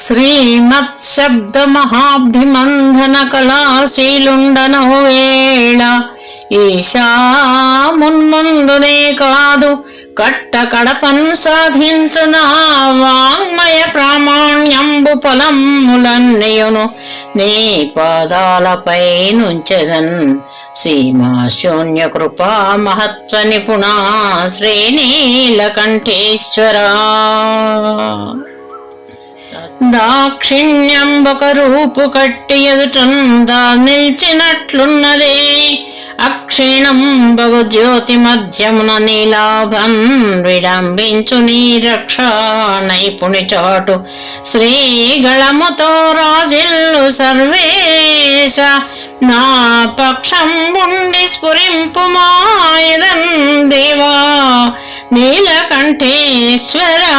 శ్రీమత్శబ్దమహాబ్ధిమంధన కళాశీలుండనో వేళ ఈశా మున్ముందునే కాదు కట్ట కడపన్ సాధించునా వాంగ్మయ ప్రామాణ్యంబు ఫలములన్నయును నీ పాదాలపై నుంచెదన్ సీమా శూన్య కృపా మహత్వ నిపుణా శ్రీనీలకంఠేశ్వరా. దాక్షిణ్యంబొక రూపు కట్టి ఎదుటందా నిల్చినట్లున్నదే అక్షీణం బగు జ్యోతి మధ్యమున నీలాభం విడంబించు నీ రక్షా నైపుణి చాటు శ్రీగళముతో రాజిల్లు సర్వేశ నా పక్షం ఉండి స్ఫురింపు మాయదన్ దేవా నీలకంఠేశ్వరా.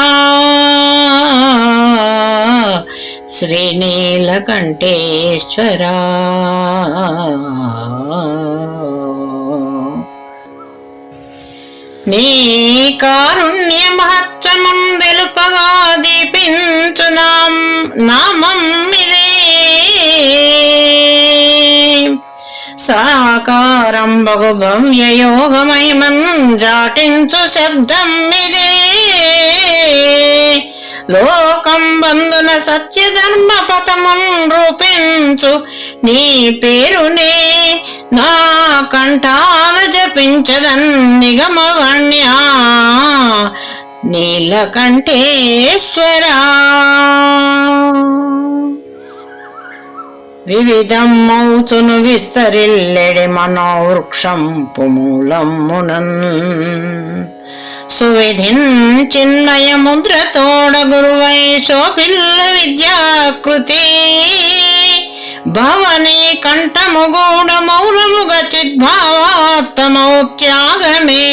శ్రీనీలకంఠేశ్వరా. నీ కారుణ్య మహత్వమున్ తెలుపగా దీపించు నామం ఇదే సాకారం బగు భవ్య యోగమయమన్ జాటించు శబ్దం ఇదే లోకం బంధున సత్యధర్మ పథమున్ రూపించు నీ పేరునే నా కంఠాన జపించదన్ నిగమవణ్యా నీలకంఠేశ్వరా. వివిధం మౌచును విస్తరిల్లెడి మనోవృక్షం పుమూలమ్మునన్ సువిధిన్ చిన్మయ ముద్రతోడ గురువై శోభిల్ల విద్యాకృతి భవనీ కంఠముగూఢ మౌనముగ చిద్భావాత్తమౌత్యాగమే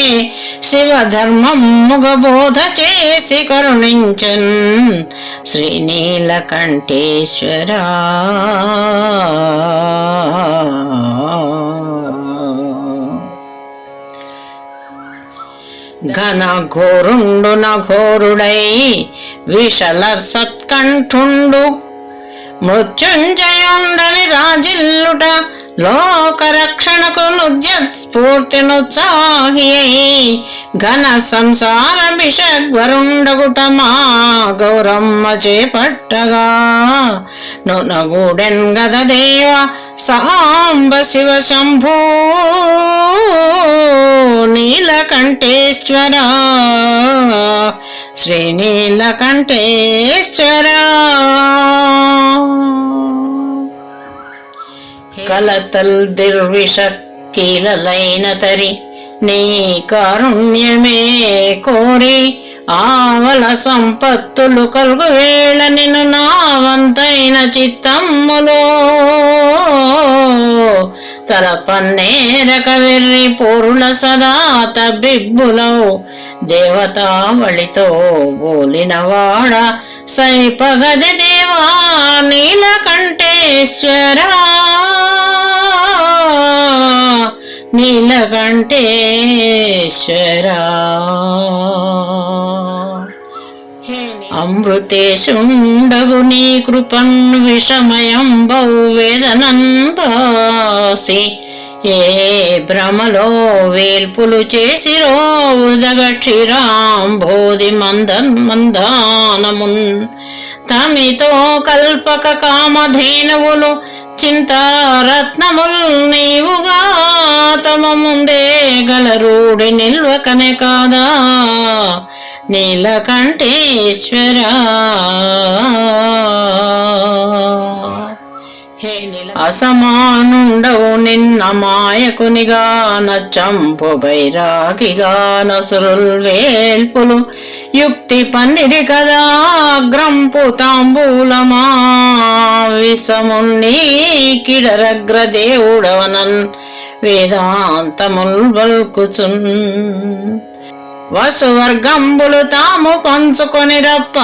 శివధర్మముగ బోధ చేసి కరుణించన్ శ్రీనీలకంఠేశ్వరా. ఘన ఘోరుండు నఘోరుడై విషల సత్కంఠుండు మృత్యుంజయుండని రాజిల్లుట లోకరక్షణకు నుద్యస్ఫూర్తినుత్సాహి ఘన సంసార విషగ్వరుండగుట మా గౌరమ్మ చేపట్టగా నొనగూడెన్ గదదేవ సాంబ శివ శంభూ నీలకంఠేశ్వరా. శ్రీనీలకంఠేశ్వరా. కలతల్ దిర్విష కీలలైన తరి నీ కారుణ్యమే కోరి ఆవల సంపత్తులు కలుగు వేళ నిన్ను నావంతైన చిత్తమ్ములో తలపన్నేరక వెర్రి పూరుల సదా తబ్బిబ్బులవు దేవతావళితో బోలినవాడ సైపగది దేవా నీలకంఠేశ్వరా. నీలకంఠేశ్వరా. అమృతేశుండగు నీ కృపన్ విషమయం బహు వేదనన్ బాసి ఏ భ్రమలో వేల్పులు చేసిరో వృదగక్షిరాంబోధి మందానమున్ తమితో కల్పక కామధేనువులు చింతారత్నముల్ నీవుగా తమ ముందే గలరూడి నిల్వకనే కాదా నీలకంఠేశ్వరా. అసమానుండవు నిన్న మాయకునిగా నచ్చంపు బైరాగిగా నసురుల్ వేల్పులు యుక్తి పన్నిరి కదా గ్రంపు తాంబూలమా విషమున్నీ కిడరగ్రదేవుడవనన్ వేదాంతముల్ వల్కుచున్ వసువర్గంబులు తాము పంచుకొని రప్ప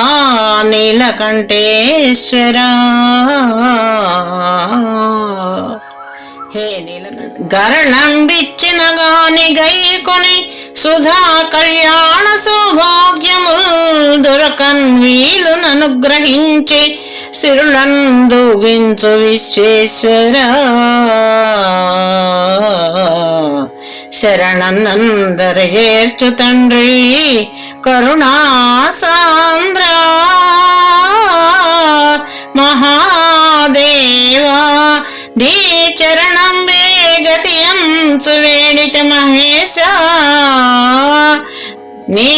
నీలకంఠేశ్వరా. గరణంబిచ్చిన గాని గైకొని సుధా కళ్యాణ సౌభాగ్యముల్ దొరకన్ వీలుననుగ్రహించి సిరులందూగించు విశ్వేశ్వర శరణన్నందరి చేర్చు తండ్రి కరుణాసాంద్ర మహాదేవా నీ చరణం గతి అంచు వేడిత మహేశ నీ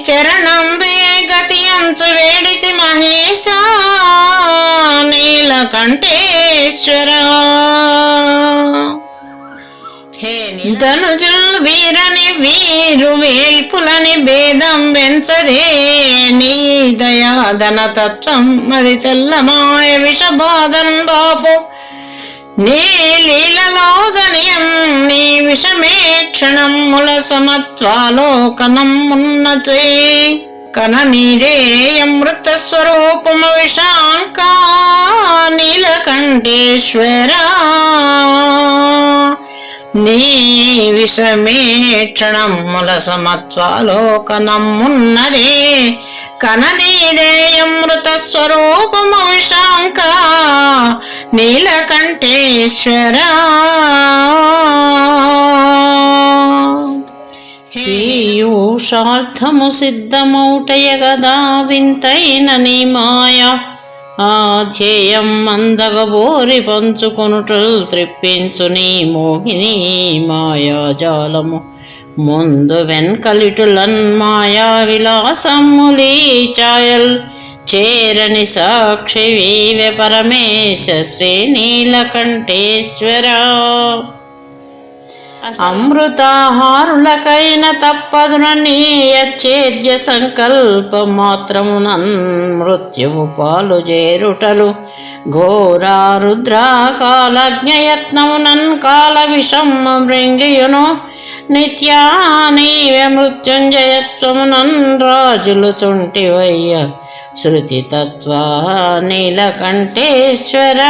చరణం గతి అంచు వేడితి మహేశ నీలకంఠేశ్వర ధనుజుల్ వీరని వీరు వేల్పులని భేదం వెంచదే నీ దయాదన తత్వం అది తెల్లమాయ విషబాధన్ బాపు నీ లీలలోదనియం నీ విషమే క్షణముల సమత్వాలోకనం ఉన్నతే కన నీరే అమృత స్వరూపమ విశాంకా నీలకంఠేశ్వర నీ విషమే క్షణముల సమత్వాలోకనమున్నదే కన నీరే అమృత స్వరూపమ విశాంక నీలకంఠేశ్వర పీయూషార్థము సిద్ధమౌటయ గదా వింతైన నీ మాయ ఆధ్యేయం మందగబోరి పంచుకొనుటల్ త్రిప్పించు నీ మోహిని మాయాజాలము ముందు వెన్కలిటులన్ మాయా విలాసములీ ఛాయల్ చేరని సాక్షి వీవె పరమేశ శ్రీ నీలకంఠేశ్వర అమృతాహారులకైన తప్పదునని యచ్ఛేద్య సంకల్ప మాత్రమునన్ మృత్యువు పాలు చేరుటలు ఘోరా రుద్రాకాలజ్ఞయత్నమునన్ కాల విషం మృంగియును నిత్యా నీవే మృత్యుంజయత్వమునన్ రాజులు చుంటివయ్య శృతి తత్వా నీలకంఠేశ్వర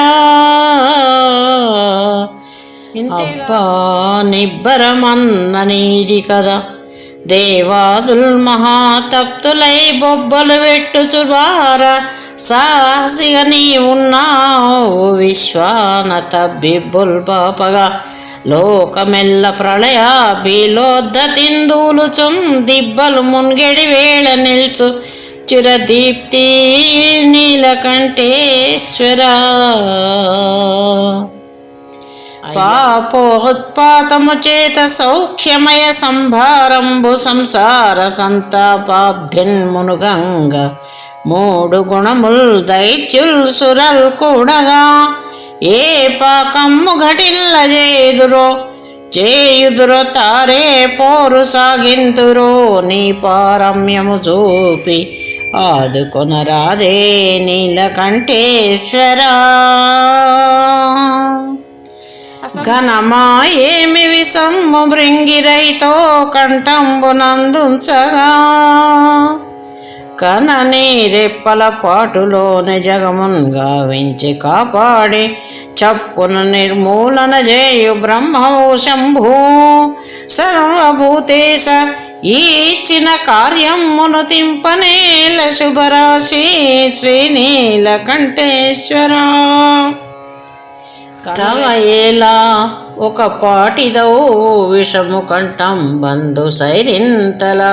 అబ్బా నిబ్బరమన్ననీది కదా దేవాదుల్ మహాతప్తులై బొబ్బలు వెట్టుచుబార సాహసిగా నీ ఉన్నావు విశ్వానత బిబ్బుల్ పాపగా లోకమెల్ల ప్రళయ బీలోద్ధతిందులు దిబ్బలు మున్గెడి వేళ నిల్చు చిరదీప్తి నీలకంఠేశ్వర పాపోత్పాతము చేత సౌఖ్యమయ సంభారంబు సంసార సంతాపాబ్ధిన్మునుగంగ మూడు గుణముల్ దైత్యుల్ సురల్ కూడగా ఏ పాకమ్ము ఘటిల్ల చేయుదురో తారే పోరు సాగింతురో నీ పారమ్యము చూపి ఆదుకొనరాదే నీలకంఠేశ్వర ఘనమాయేమి విసమ్ము భృంగిరైతో కంఠంబునందుంచగా కనని రెప్పల పాటులోని జగమున్ గావించి కాపాడి చప్పున నిర్మూలన చేయు బ్రహ్మవు శంభూ సర్వభూతేశ ఈ ఇచ్చిన కార్యమును తింపనేల శుభరాశి శ్రీనీలకంఠేశ్వర కవయేలా ఒక పాటిదవు విషము కంఠం బంధు సైరింతలా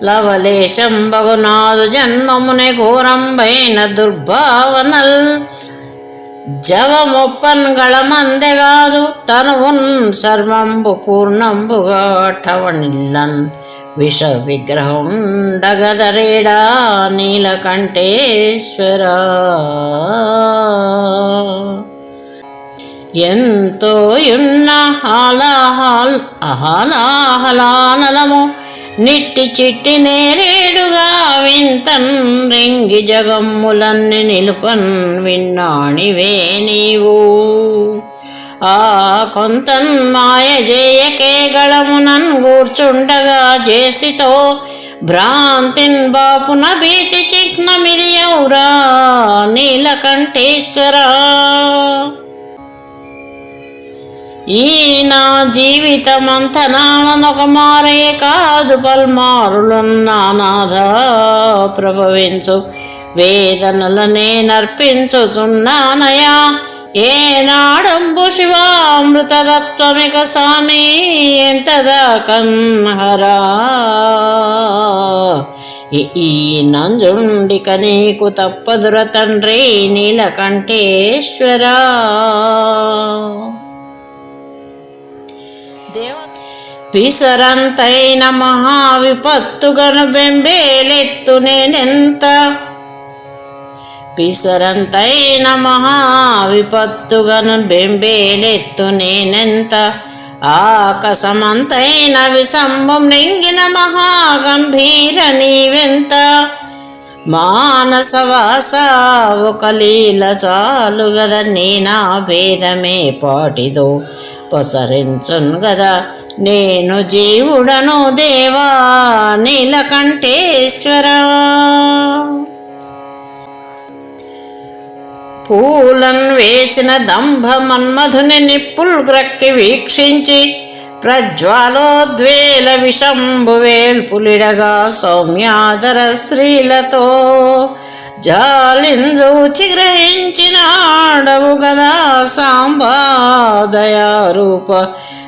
లవలేశం బగునాదు జన్మమునే ఘోరంబైన దుర్భావనల్ జవమొప్పన్ గళమందెగాదు తనువున్ సర్వంబు పూర్ణంబుగా ఠవనిల్లన్ విష విగ్రహం డగదరేడా నీలకంఠేశ్వర ఎంతో యున్న అహాలాహలానలము నిట్టి చిట్టి నేరేడుగా వింతన్ రింగి జగమ్ములన్ని నిలుపన్ విన్నాణివే నీవు ఆ కొంతన్ మాయ జేయకే గళమునన్ గూర్చుండగా జేసితో భ్రాంతిన్ బాపున భీతి చిహ్నమిది ఔరా నీలకంఠేశ్వర ఈ నా జీవితమంత నానొక మారే కాదు పల్మారులున్నానాథ ప్రభవించు వేదనలనే నర్పించుచున్నానయా ఏనాడంబు శివామృతతత్వమిక స్వామి ఎంతదా కన్హరా ఈ నంజుండిక నీకు తప్పదుర తండ్రి నీలకంఠేశ్వరా. పిసరంతైన మహావిపత్తుగను బెంబేలెత్తు నేనెంత పిసరంతైన మహావిపత్తుగను బెంబేలెత్తు నేనెంత ఆకసమంతైన విసంబం నింగిన మహాగంభీర నీవెంత మానసవాస ఒక లీల చాలు గద నీ నా భేదమే పాటిదో పసరించున్ గదా నేను జీవుడను దేవా నీలకంఠేశ్వరా. పూలన్ వేసిన దంభ మన్మధుని నిప్పుల్ గ్రక్కి వీక్షించి ప్రజ్వాలోద్వేల విషంబు వేల్పులిడగా సౌమ్యాదర శ్రీలతో జాలిందూచి గ్రహించినాడవు గదా సాంబాదయారూప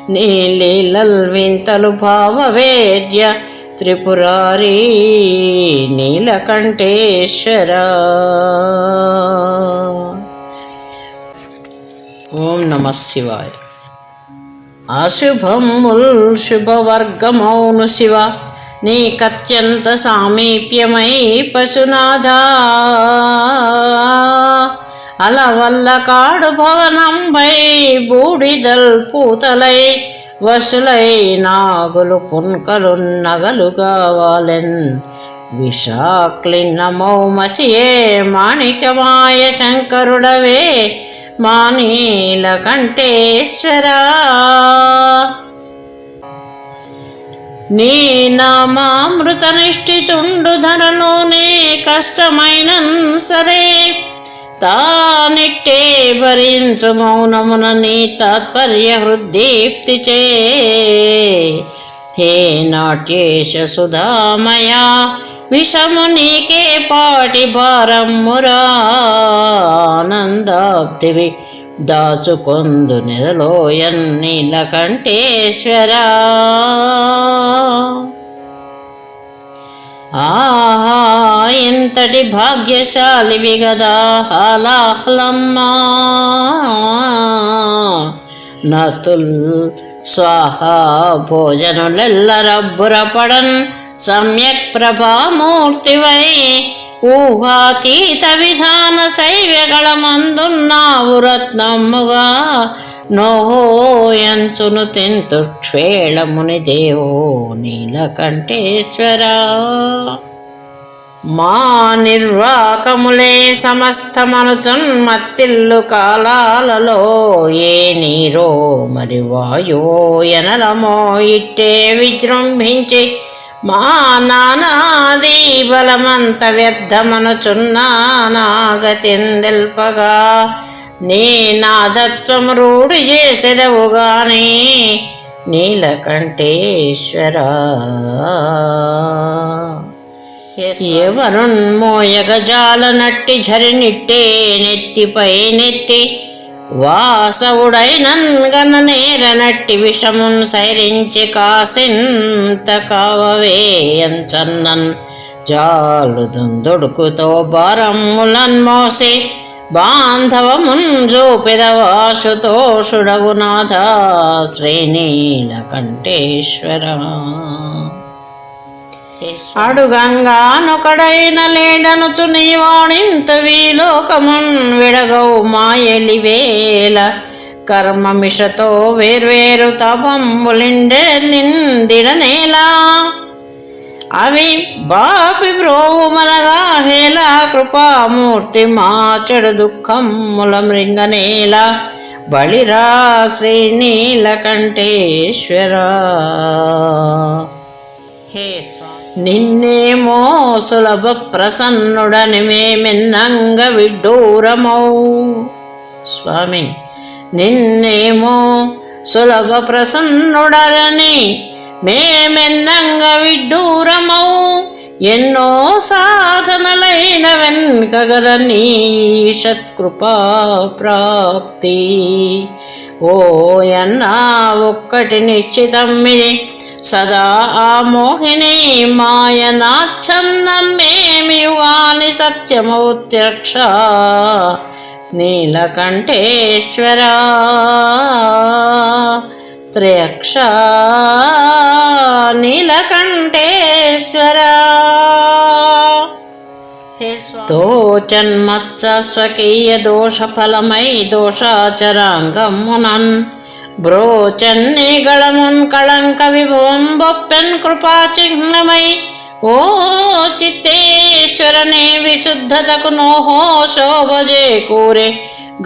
నీలీలల్ వింతలు భావవేద్య త్రిపురారీ నీలకంఠేశ్వరా. ఓం నమః శివాయ. అశుభముల్ శుభవర్గమౌను శివ నీకత్యంత సామీప్యమై పశునాథా అలవల్ల కాడు భవనంబై బూడిదల్ పూతలై వసులై నాగులు పున్కలు నగలుగా వాలెన్ విషాక్లిన్న మౌమసియే మాణికమాయ శంకరుడవే మా నీలకంఠేశ్వరా. నీ నామామృత నిష్ఠితుండు ధరలోనే కష్టమైనన్ సరే తానిట్టే భరించు మౌనమున నీ తాత్పర్య హృద్దీప్తి చే హే నాట్యేశ సుధామయా విషము నీకే పాటి భారమ్మురా ఆనందాప్తివి దాచుకొందు నెదలోయన్ నీలకంఠేశ్వరా. ఆహా ఎంతటి భాగ్యశాలివి గదా హాలాహ్లమ్మా నతుల్ స్వాహ భోజనులెల్ల రబ్బురపడన్ సమ్యక్ ప్రభామూర్తివై ఊహాతీత విధాన శైవ్యగళమందున్నావు రత్నమ్ముగా నోహోయంచును తెంతుక్షేళముని దేవో నీలకంఠేశ్వరా. మా నిర్వాకములే సమస్తమనుచున్మత్తిల్లు కాలాలలో ఏ నీరో మరి వాయువో ఎనలమో ఇట్టే విజృంభించి మా నానాది బలమంత వ్యర్థమనుచున్నానాగతిందెల్పగా నీ నాదత్వము రూఢి చేసెదవుగాని నీలకంఠేశ్వరా. ఎవరున్మోయగజాల నట్టి ఝరినిట్టే నెత్తిపై నెత్తి వాసవుడైనన్గన నేరనట్టి విషమున్ సైరించి కాసింత కావవే అంచన్నన్ జాలు దుందుడుకుతో భారమ్ములన్ మోసి బాంధవమున్ జూపెదవాశుతోషుడవు నాథా శ్రీనీలకంఠేశ్వరా. అడుగంగానొకడైన లేడనుచు నీవాణింత వీలోకమున్ విడగవు మాయలివేల కర్మమిషతో వేర్వేరు తపంబులిండెలిందిడనేలా అవి బాపి బ్రోమనగా హేలా కృపామూర్తి మా చెడు దుఃఖముల మృంగనేలా బళిరా శ్రీనీలకంఠేశ్వరా. హే నిన్నేమో సులభ ప్రసన్నుడని మేమెన్నంగ విడ్డూరమౌ స్వామి నిన్నేమో సులభ ప్రసన్నుడని మేమెన్నంగ విడ్డూరమౌ ఎన్నో సాధనలైన వెన్కగద నీ సత్కృపా ప్రాప్తి. ఓయన్నా ఒక్కటి నిశ్చితమ్మిది సదా ఆ మోహిని మాయనాచ్ఛన్నమేమియుగాని సత్యమౌత్యక్ష నీలకంఠేశ్వర త్రయక్ష నీలకంఠేశ్వర. తోచన్మత్స స్వకీయ దోషఫలమై దోషాచరాంగమునన్ బ్రోచన్నిగళమున్ కళంక విభవం బొప్పెన్ కృపాచిహ్నమై. ఓ చిత్తేశ్వరనే విశుద్ధతకు నోహో శోభజే కూరే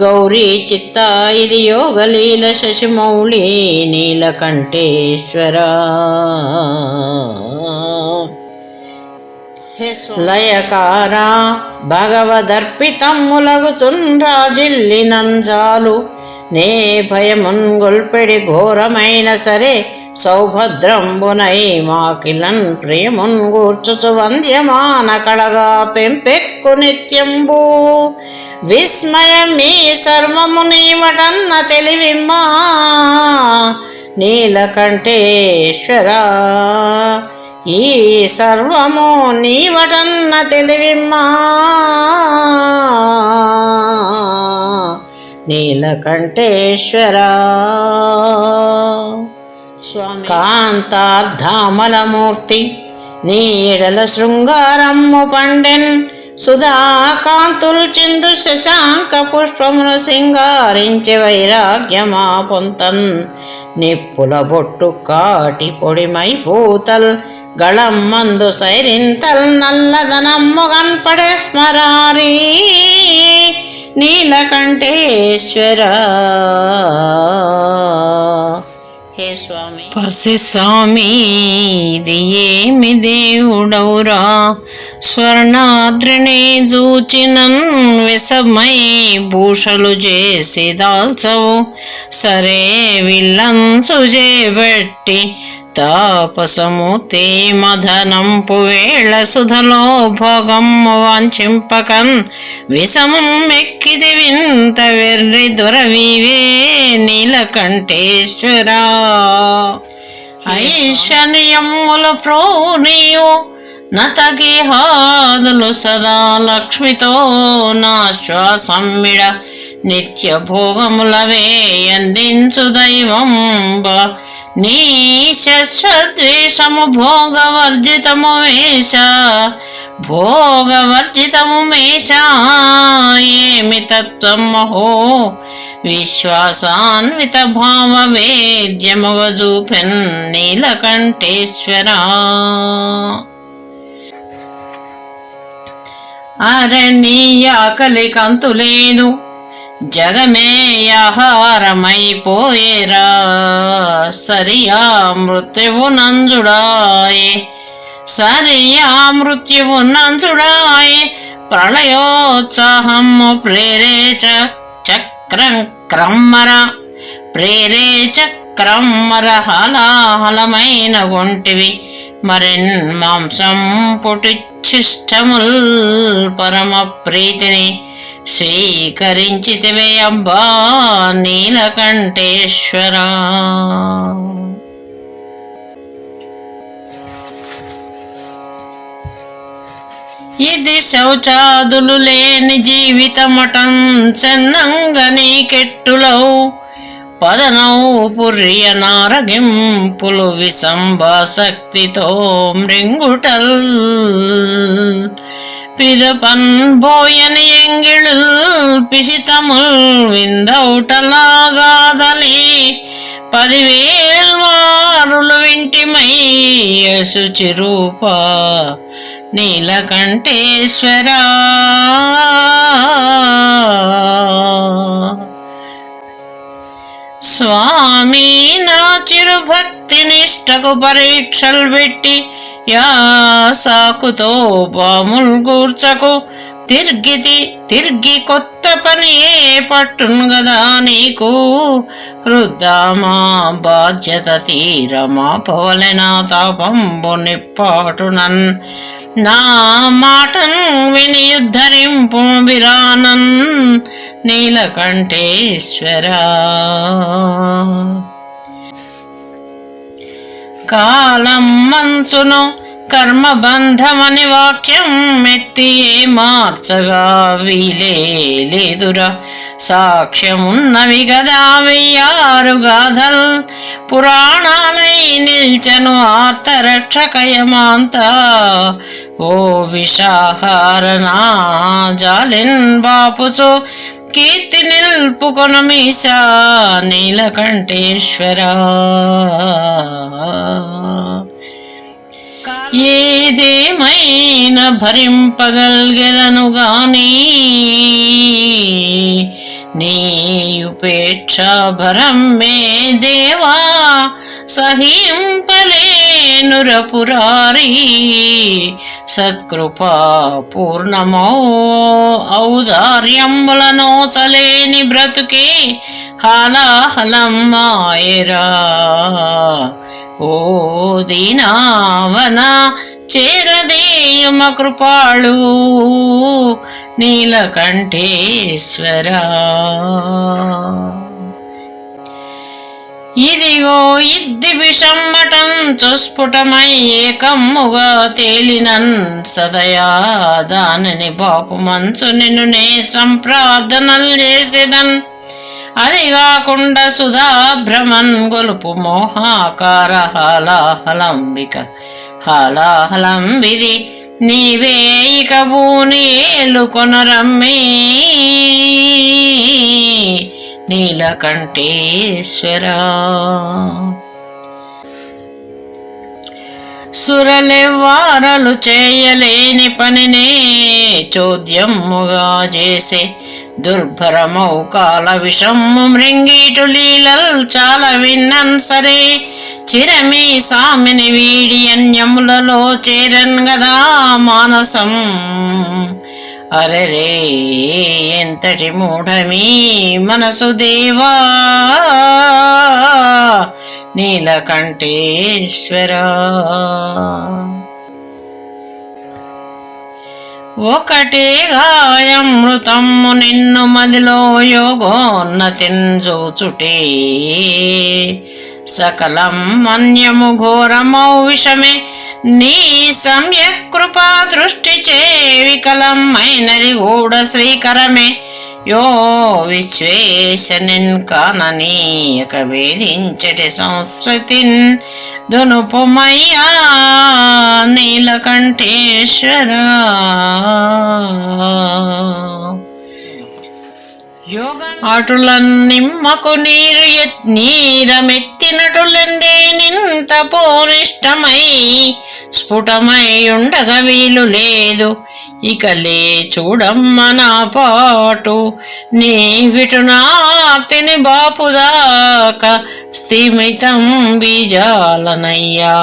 గౌరీ చిత్త ఇది యోగలీల శశిమౌళి నీలకంఠేశ్వర. లయకార భగవదర్పితమ్ములగుచుండ్రాజిల్లినంజాలు నే భయమున్ గొల్పెడి ఘోరమైన సరే సౌభద్రంబునై మాకిలన్ ప్రియమున్ గూర్చుచు వంద్యమాన కళగా పెంపెక్కు నిత్యంబు. విస్మయమీ సర్వము నీవటన్న తెలివిమ్మా నీలకంఠేశ్వర. ఈ సర్వము నీవటన్న తెలివిమ్మా నీలకంఠేశ్వర. కాంతార్ధామలమూర్తి నీ ఎడల శృంగారమ్ము పండెన్ సుధాకాంతులు చిందు శశాంక పుష్పమును సింగారించి వైరాగ్యమా పొంతన్. నిప్పుల బొట్టు కాటి పొడిమై పూతల్ గళం మందు సైరింతల్ నల్లదనమ్ము గన్పడే స్మరారీ నీలకంఠేశ్వర. హే స్వామి పసి స్వామి ఇది ఏమి దేవుడౌరా స్వర్ణాద్రిని జూచినన్ విషమై భూషలు చేసి దాల్చవు సరే విల్లంచు చేబట్టి తాపసము తే మధనంపు వేళ సుధలో భోగమ్ము వాంఛింపకన్ విషమం మెక్కిది వింత వెర్రి దొరవివే నీలకంఠేశ్వర. ఐశ్వర్యములు ప్రోనియు నతకి హాదులు సదా లక్ష్మితో నా శ్వాసమ్మిడ నిత్య భోగములవే అందించు దైవంబ. నీ శశ్వద్వేషము భోగవర్జితము వేష భోగవర్జితము మేష ఏమి తత్వమహో విశ్వాసాన్విత భావ వేద్యముగ జూపెన్ నీలకంఠేశ్వర. అరే నీ ఆకలి కంతులేదు జగమే ఆహారమైపోయేరా సరియా మృత్యువు నంజుడాయే సరియా మృత్యువు నంజుడాయే. ప్రళయోత్సాహము ప్రేరేచ చక్రం క్రమ్మర ప్రేరేచ క్రమ్మర హలాహలమైన ఒంటివి మరెన్ మాంసం పుటిచ్చిష్టముల్ పరమ ప్రీతిని స్వీకరించితివే అబ్బా నీలకంఠేశ్వర. ఇది శౌచాదులు లేని జీవితమటం చెన్నంగ నీకెట్టులవు పదనౌ పుర్య నారగింపులు విసంభాశక్తితో మృంగుటల్ పిదపన్ బోయని ఎంగిళుల్ పిసితముల్ విందౌటలాగాదలి 10,000 వారులు వింటిమై యశుచి రూప నీలకంఠేశ్వర. స్వామి నా చిరు భక్తి నిష్టకు పరీక్షలు పెట్టి యా సాకుతో పాముల్ కూర్చకు తిరిగి కొత్త పని ఏ పట్టును గదా నీకు వృద్ధామా బాధ్యత తీరమా పవలెనా తాపంబు నిప్పాటునన్ నా మాటను విని ఉద్ధరింపు విరానన్ నీలకంఠేశ్వరా. కాలం మంచును కర్మబంధమని వాక్యం మెత్తి మార్చగా వీలే లేదురా. సాక్ష్యమున్నవి గదా 1006 గాథల్ పురాణాలై నిల్చను ఆర్తరక్షకయమాంత. ఓ విషాహారనా జాలిన్ బాపుసు కీర్తి నిల్పుకొను మీశా నీలకంఠేశ్వరా. ఏదేమైనా భరింపగల్గెదను గాని నీ ఉపేక్ష భరం మే దేవా సహింపలేనురపురారి. సత్కృపా పూర్ణమో ఔదార్యంబులను సలేని బ్రతుకే హాలాహలం మాయరా. ఓ దీనావన చేరదేయుమ కృపాళు నీలకంఠేశ్వరా. ఇదిగో ఇద్ది విషమ్మటం చుస్ఫుటమై ఏకమ్ముగా తేలినన్ సదయా దానిని బాపు మంచు నిన్ను నే సంప్రార్థనలు చేసేదన్. అది కాకుండా సుధాభ్రమన్ గొలుపు మోహాకార హాలాహలంబిక హాలాహలంబిది నీవే ఇక భూని ఏలుకొనరమ్మే నీలకంఠేశ్వరా. సురలెవ్వారలు చేయలేని పనినే చోద్యముగా చేసే దుర్భరమౌ కాల విషమ్ము మృంగీటు లీలల్ చాలా విన్నన్ సరే. చిరమీ సామిని వీడి అన్యములలో చేరన్ గదా మానసం. అరెరే ఎంతటి మూఢమీ మనసు దేవా నీలకంఠేశ్వరా. ఒకటే గాయమృతము నిన్ను మదిలో యోగోన్నతిన్ చూచుటే. సకలం మన్యము ఘోరమౌ విషమే నీ సమ్యక్ కృపా దృష్టి చే వికలం అయినది గూఢ శ్రీకరమే. యో విశ్వేశనిన్ కాననీయక వేధించటి సంస్కృతిన్ దునుపుమయ్యా నీలకంఠేశ్వరా. అటులన్ నిమ్మకు నీరమెత్తినటులందే నింత పోనిష్టమై స్ఫుటమై ఉండగ వీలు లేదు. ఇక లే చూడమ్మ నా పాటు నీ విటునార్తిని బాపుదాక స్థిమితం బీజాలనయ్యా.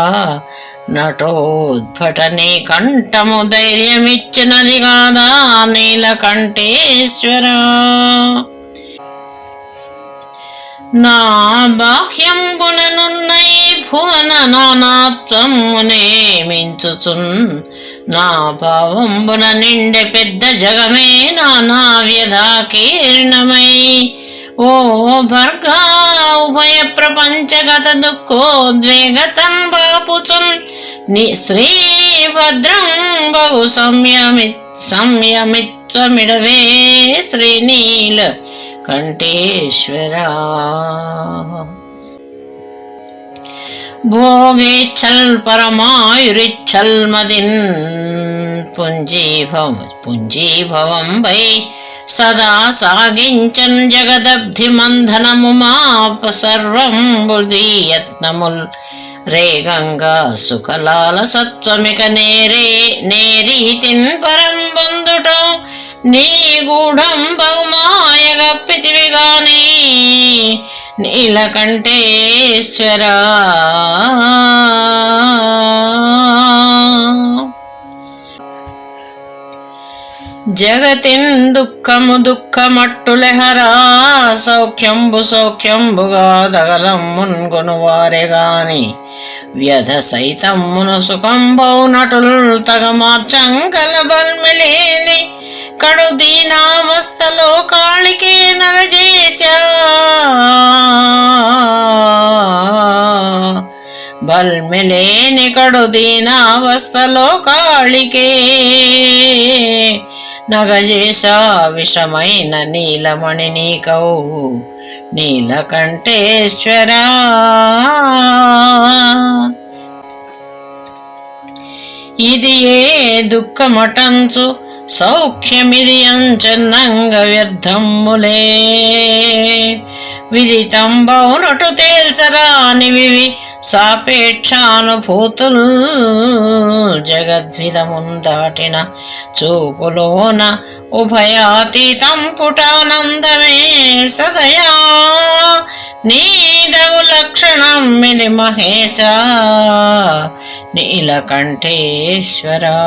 నటోద్భటనే కంఠము ధైర్యమిచ్చినది కాదా నీలకంఠేశ్వరా. నా బాహ్యంబులనున్నై భువన నానాత్వమునే మించుచున్. నా భావంబున నిండె పెద్ద జగమే నానా వ్యధాకీర్ణమై. ఓ భర్గా ఉభయ ప్రపంచగత దుఃఖోద్వేగతం బాపుచున్. శ్రీభద్రం బహు సంయమిత్వమిడవే శ్రీనీల కంఠేశ్వరా. భోగేచ్ఛల్ పరమాయురిచ్ఛల్ మదిన్ పుంజీభవం వై సదా సాగించన్ జగదబ్ధి మంధనము మాప సర్వం బుద్ధీయత్నముల్. రే గంగా సుఖలాల సత్వమిక నేరీతిన్ పరం బంధుటం. నీ గూఢం బహుమాయ గప్పితివి గాని నీలకంఠేశ్వరా. జగతిన్ దుఃఖము దుఃఖమట్టులెహరా. సౌఖ్యంబుగా దగలం మున్గొను వారే గాని వ్యధ సైతమ్మును సుఖంబౌ నటుల్ తగ మార్చంకల బల్మిలేని కడు దీనావస్థలో కాళికే నగజేశ బల్మిలేని కడు దీనావస్థలో కాళికే నగజేశ విషమైన నీలమణి నీకౌ నీలకంఠేశ్వరా ఇది ఏ దుఃఖమటంచు సౌఖ్యమిది అంచన్నంగ వ్యర్థమ్ములే విదితంబౌనటు తేల్చరానివి సాపేక్షానుభూతుల్ జగద్విధమున్ దాటిన చూపులోన ఉభయాతీతం పుటానందమే సదయా నీదగు లక్షణం ఇది మహేశ నీలకంఠేశ్వరా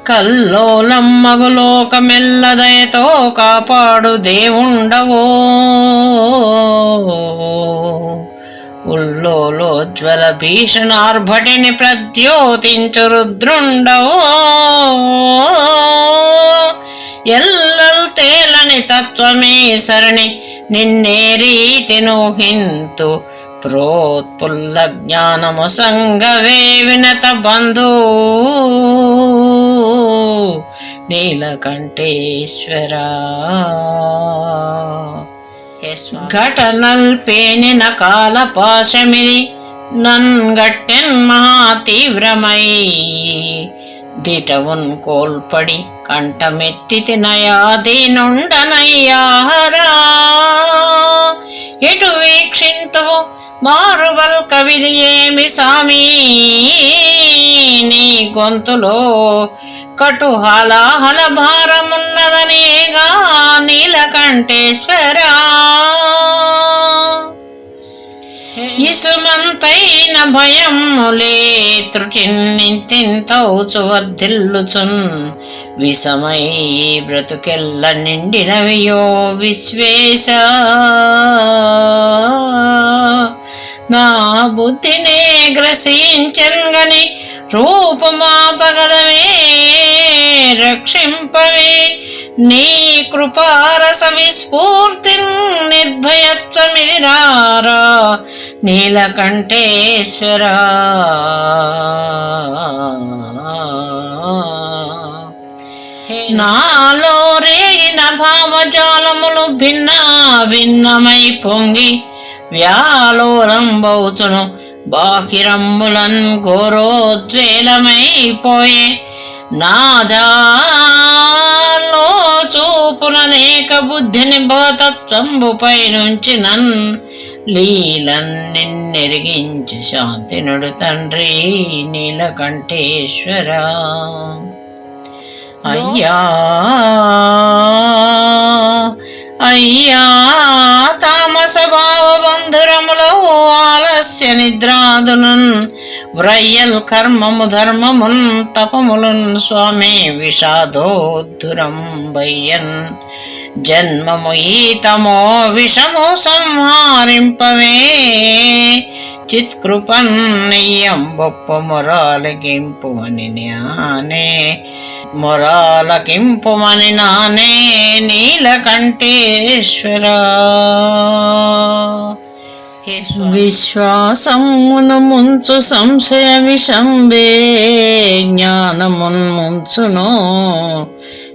కల్లోలం మగులోకమెల్లదయతో కాపాడు దేవుండవో ఉల్లోలోజ్వల భీషణార్భటిని ప్రద్యోతించు రుద్రుండవో ఎల్లల్ తేలని తత్వమే సరణి నిన్నే రీతిను హింతు ప్రోత్పుల్ల జ్ఞానము సంగవే వినత బంధు నీలకంఠేశ్వరా ఘటనల్ పేనిన కాల పాశమిది నన్గట్టెన్ మహా తీవ్రమై దిటవున్ కోల్పడి కంఠమెత్తి నయాదీనుండనయ్యాహరా ఎటు వీక్షింతువు మారుబల్ కవిది ఏమి సామీ నీ గొంతులో కటుహలాహల భారమున్నదనేగా నీలకంఠేశ్వరా ఇసుమంతైన భయములే త్రుటిన్నింతౌచు వర్ధిల్లుచున్ విషమై బ్రతుకెల్ల నిండినవియో విశ్వేశ నా బుద్ధినే గ్రసించంగని రూపమాపగదవే రక్షింపవే నీ కృపారస విస్ఫూర్తి నిర్భయత్వమిది రారా నీలకంఠేశ్వరా నాలో రేగిన భావజాలములు భిన్నమై పొంగి వ్యాలోరంబౌచును బాహిరంబులన్ ఘోరోద్వేలమైపోయే నాదాలో చూపుననేక బుద్ధిని భవతత్వంబుపై నుంచి నన్ లీలన్ నిన్నెరిగించి శాంతినుడు తండ్రి నీలకంఠేశ్వరా అయ్యా అయ్యా తామస భావ బంధురములో ఆలస్య నిద్రాదులున్ వ్రయ్యల్ కర్మము ధర్మమున్ తపములున్ స్వామి విషాదోద్ధురం బయ్యన్ జన్మము ఈతమో విషము సంహారింపవే చిత్కృపన్ నెయ్యం బొప్ప మొరాలకింపుమని నానే మొరాలకింపుమని నానే నీలకంఠేశ్వరా విశ్వాసమును ముంచు సంశయ విషంబే జ్ఞానమున్ ముంచును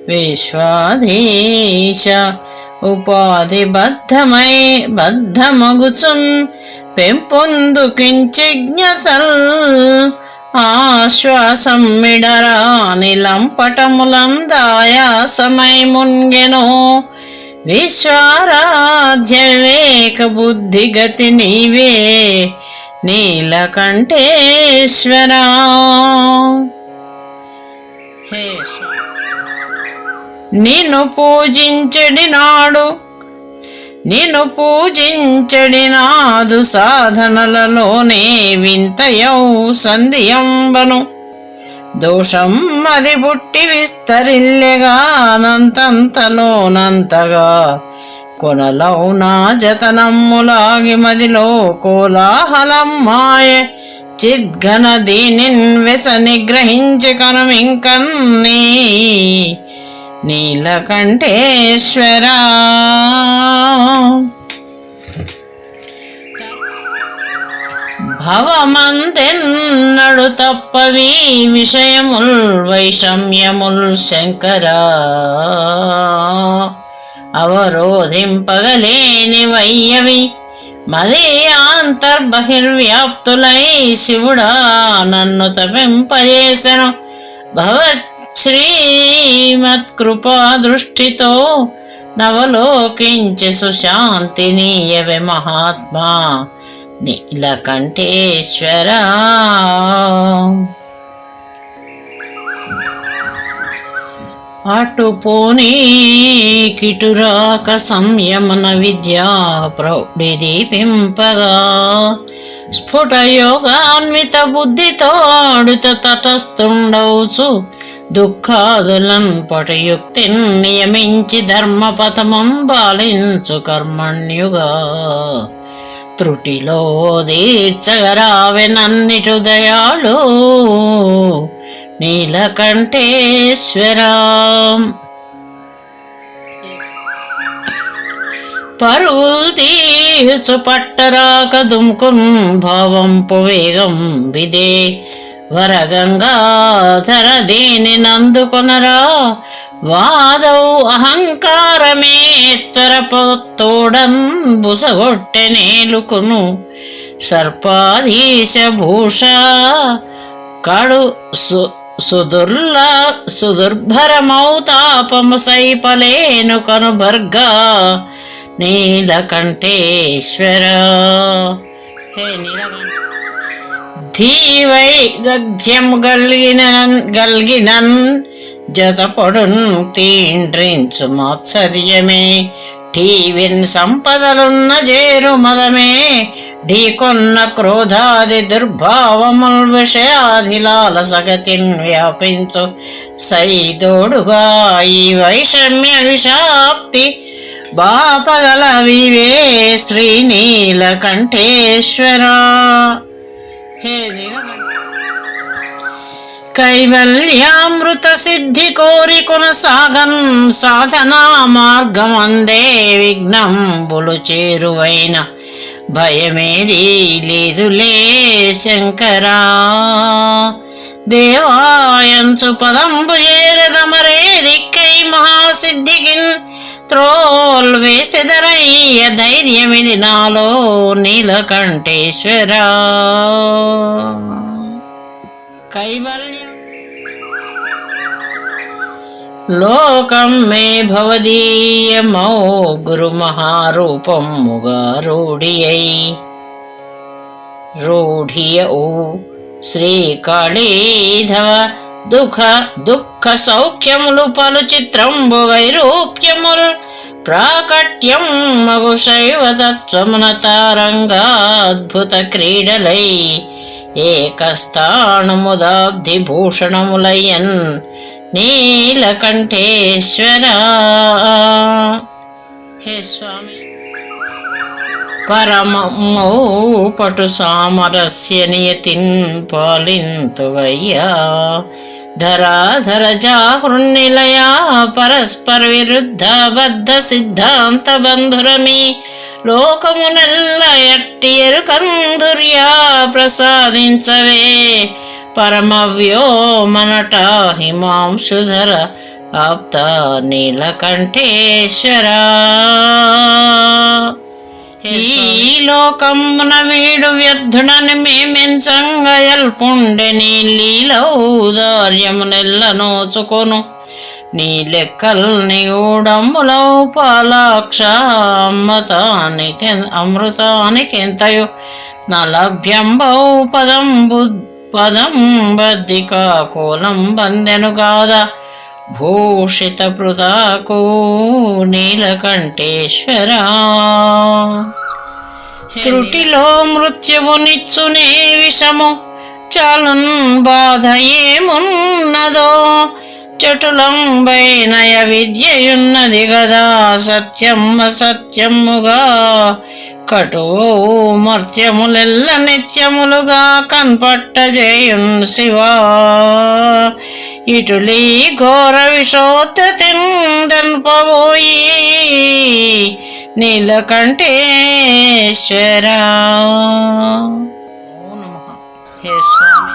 విశ్వాధీశ ఉపాధి బద్ధమగుచున్ పెంపొందు కించిజ్ఞతల్ ఆశ్వాసం మిడరాని లంపటములందాయాసమై మున్గెను విశ్వారాధ్య వివేక బుద్ధిగతి నీవే నీలకంఠేశ్వరా నిన్ను పూజించడి నాదు సాధనలలోనే వింతయౌ సంధియంబను దోషం అది పుట్టి విస్తరిల్లెగా నంతంతలోనంతగా కొనలౌనా జతనమ్ములాగి మదిలో కోలాహలం మాయ చిద్ఘన దీనిన్ వెస నిగ్రహించి కనుమింకన్నీ నీలకంఠేశ్వరా. భవమందెన్నడు తప్పవి విషయముల్ వైషమ్యముల్ శంకరా. అవరోధింపగలేని వయ్యవి మదే అంతర్బహిర్వ్యాప్తులై శివుడా నన్ను తపింపజేసెను. భవశ్రీమత్కృపా దృష్టితో నవలోకించి సుశాంతి నీయవే మహాత్మా నీలకంఠేశ్వరా. అటుపోనీ కిటురాక సంయమన విద్యా ప్రౌఢి దీపింపగా స్ఫుట యోగాన్విత బుద్ధితో ఆడుత తటస్థుండవుచు దుఃఖాదులన్ పటయుక్తిన్ నియమించి ధర్మపథమం బాలించు కర్మణ్యుగా త్రుటిలో దీర్చగరావెనన్నిటు దయాళు నీలకంఠేశ్వరా. పరుగులు తీర్చు పట్టరాక దుమ్కున్ భావంపు వేగం విదే వరగంగాధర దీని నందుకొనరా. వాదౌ అహంకారమే త్వరపొత్తోడన్ బుసగొట్టె నేలుకును సర్పాధీశ భూష కడు సుదుర్భరమౌతాపము సైపలేను కనుభర్గా నీలకంఠేశ్వర. హే ధీవైదగ్ధ్యం గల్గినన్ జతపొడున్ తీండ్రించు మాత్సర్యమే ఠీవిన్ సంపదలున్న జేరు మదమే ఢీకొన్న క్రోధాది దుర్భావముల్ విషయాధిలాల సగతిన్ వ్యాపించు సైదోడుగా ఈ వైషమ్య విషాప్తి బాపగల వివే శ్రీనీలకంఠేశ్వరా. హే కైవల్యామృత సిద్ధి కోరి కొనసాగన్ సాధనా మార్గమందే విఘ్నంబులు చేరువైన భయమేది లేదులే శంకరా. దేవాయంచు పదంబు చేరదమరే దిక్కై మహాసిద్ధికిన్ త్రోల్ వేసెదరయ్య ధైర్యమిది నాలో నీలకంఠేశ్వరా. కైవల్యం లోకం మే భవదీయమౌ గురు మహారూపముగా రూఢియౌ శ్రీకాళీధవ దుఃఖ సౌఖ్యములు పలు చిత్రంబు వైరూప్యములు ప్రాకట్యం మగు శైవతత్వమున తారంగాద్భుత క్రీడలై ఏకస్థాణముదాబ్ధి భూషణములయ్యన్ నీలకంఠేశ్వరా. హే స్వామి పరమౌ పటు సామరస్య నియతిన్ పాలింతువయ్యా ధరాధర జాహృన్నిలయా పరస్పర విరుద్ధ బద్ధ సిద్ధాంత బంధురమి లోకమునెల్ల ఎట్టి ఎరుకందుర్యా ప్రసాదించవే పరమవ్యోమనట హిమాంశుధర ఆప్త నీలకంఠేశ్వరా. ఈ లోకమున వీడు వ్యర్థుడని మేమెంచంగయల్పుండె నీ లీలౌదార్యమునెల్ల నోచుకొను నీ లెక్కల్ నిగూఢములౌ పాలాక్ష అమృతానికెంతయో నలభ్యంబౌ పదం బద్దికా కోలం బందెను కాదా భూషిత పృథాకు నీలకంఠేశ్వరా. త్రుటిలో మృత్యువునిచ్చునే విషము చాలున్ బాధ ఏమున్నదో చటులంబైనయ విద్యయున్నది గదా సత్యమ్మ సత్యముగా కటూ మర్త్యములెల్ల నిత్యములుగా కన్పట్టజేయున్ శివా ఇటులీ ఘోర విషోత్తతిందన్పబోయి నీలకంఠేశ్వరా. హే స్వామి,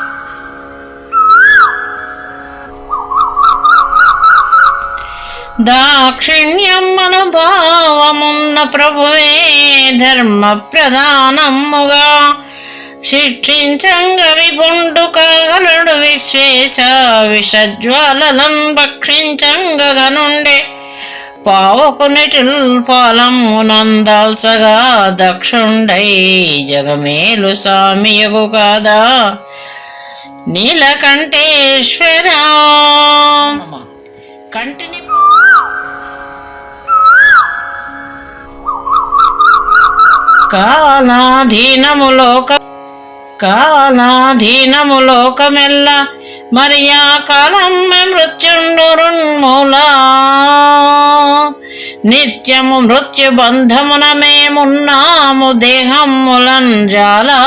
దాక్షిణ్యం అనుభావమున్న ప్రభువే ధర్మ ప్రధానముగా శిక్షించంగ విపుండు కాగలడు విశ్వేశ విషజ్వాలలను భక్షించంగనుండే పావకునిటిల్ పాలమునందాల్చగా దక్షుండై జగమేలు సామియగు కాదా నీలకంఠేశ్వరా. కంటిని కాలాధీనములోకమెల్ల మరియా కాలమ్మె మృత్యుండురున్మూలా నిత్యము మృత్యుబంధమున మేమున్నాము దేహములన్ జాలా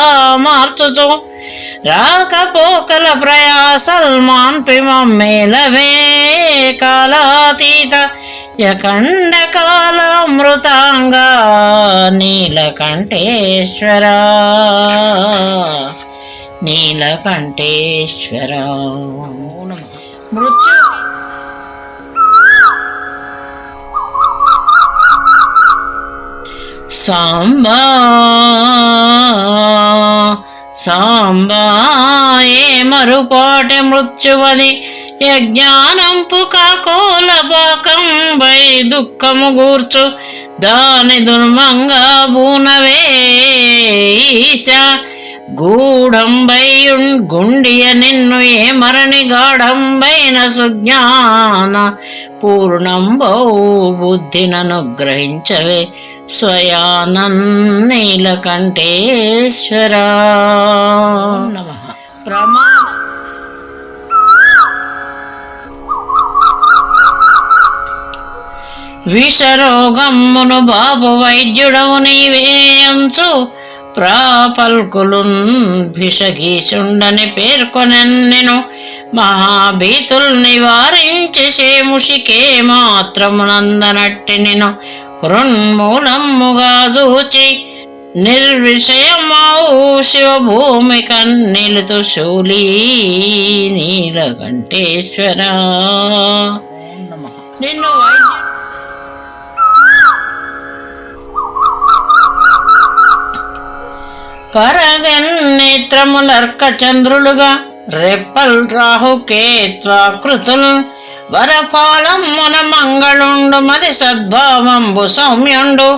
మార్చుచు రాకపోకల ప్రయాసల్ మాన్పిమేలవే కాలాతీత యకండ కాలామృతాంగా నీలకంఠేశ్వరా నీలకంఠేశ్వరా. మృత్యు సాంబా సాంబాయే మరుపాటి మృత్యువది యజ్ఞానంపు కాకోలపాకం వై దుఃఖము గూర్చు దాని దుర్మంగా బూనవే ఈశా గూఢంబైయున్ గుండియ నిన్ను ఏ మరణి గాఢంబైన సుజ్ఞాన పూర్ణంబౌ బుద్ధిననుగ్రహించవే స్వయానన్నీలకంఠేశ్వరా. నమః. ప్రమాణ విషరోగమ్మును బాబు వైద్యుడవు నీవేయంచు ప్రాపల్కులున్ భిషగీషుండని పేర్కొనెన్నెను మహాభీతుల్ నివారించి శేముషికే మాత్రమునందనట్టి నిను హృన్మూలమ్ముగా చూచి నిర్విషయమౌ శివభూమి కన్నిలుతు శూలీ నీలకంఠేశ్వరా. నిన్ను పరగన్నేత్రములర్క చంద్రులుగా రెప్పల్ రాహుకేత్వాకృతుల్ వరపాలమ్మున మంగళుండు మది సద్భావంబు సౌమ్యుండు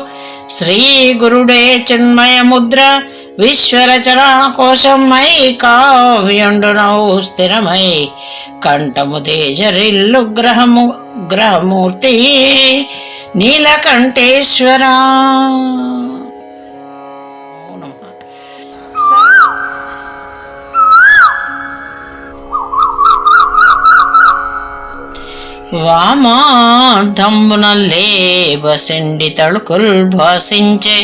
శ్రీ గురుడే చిన్మయ ముద్ర విశ్వరచనాకోశమై కావ్యుండునౌ స్థిరమై కంఠము తేజరిల్లు గ్రహమూర్తి నీలకంఠేశ్వరా. వామార్థంబునల్లే బసిండి తళుకుల్ భాసించే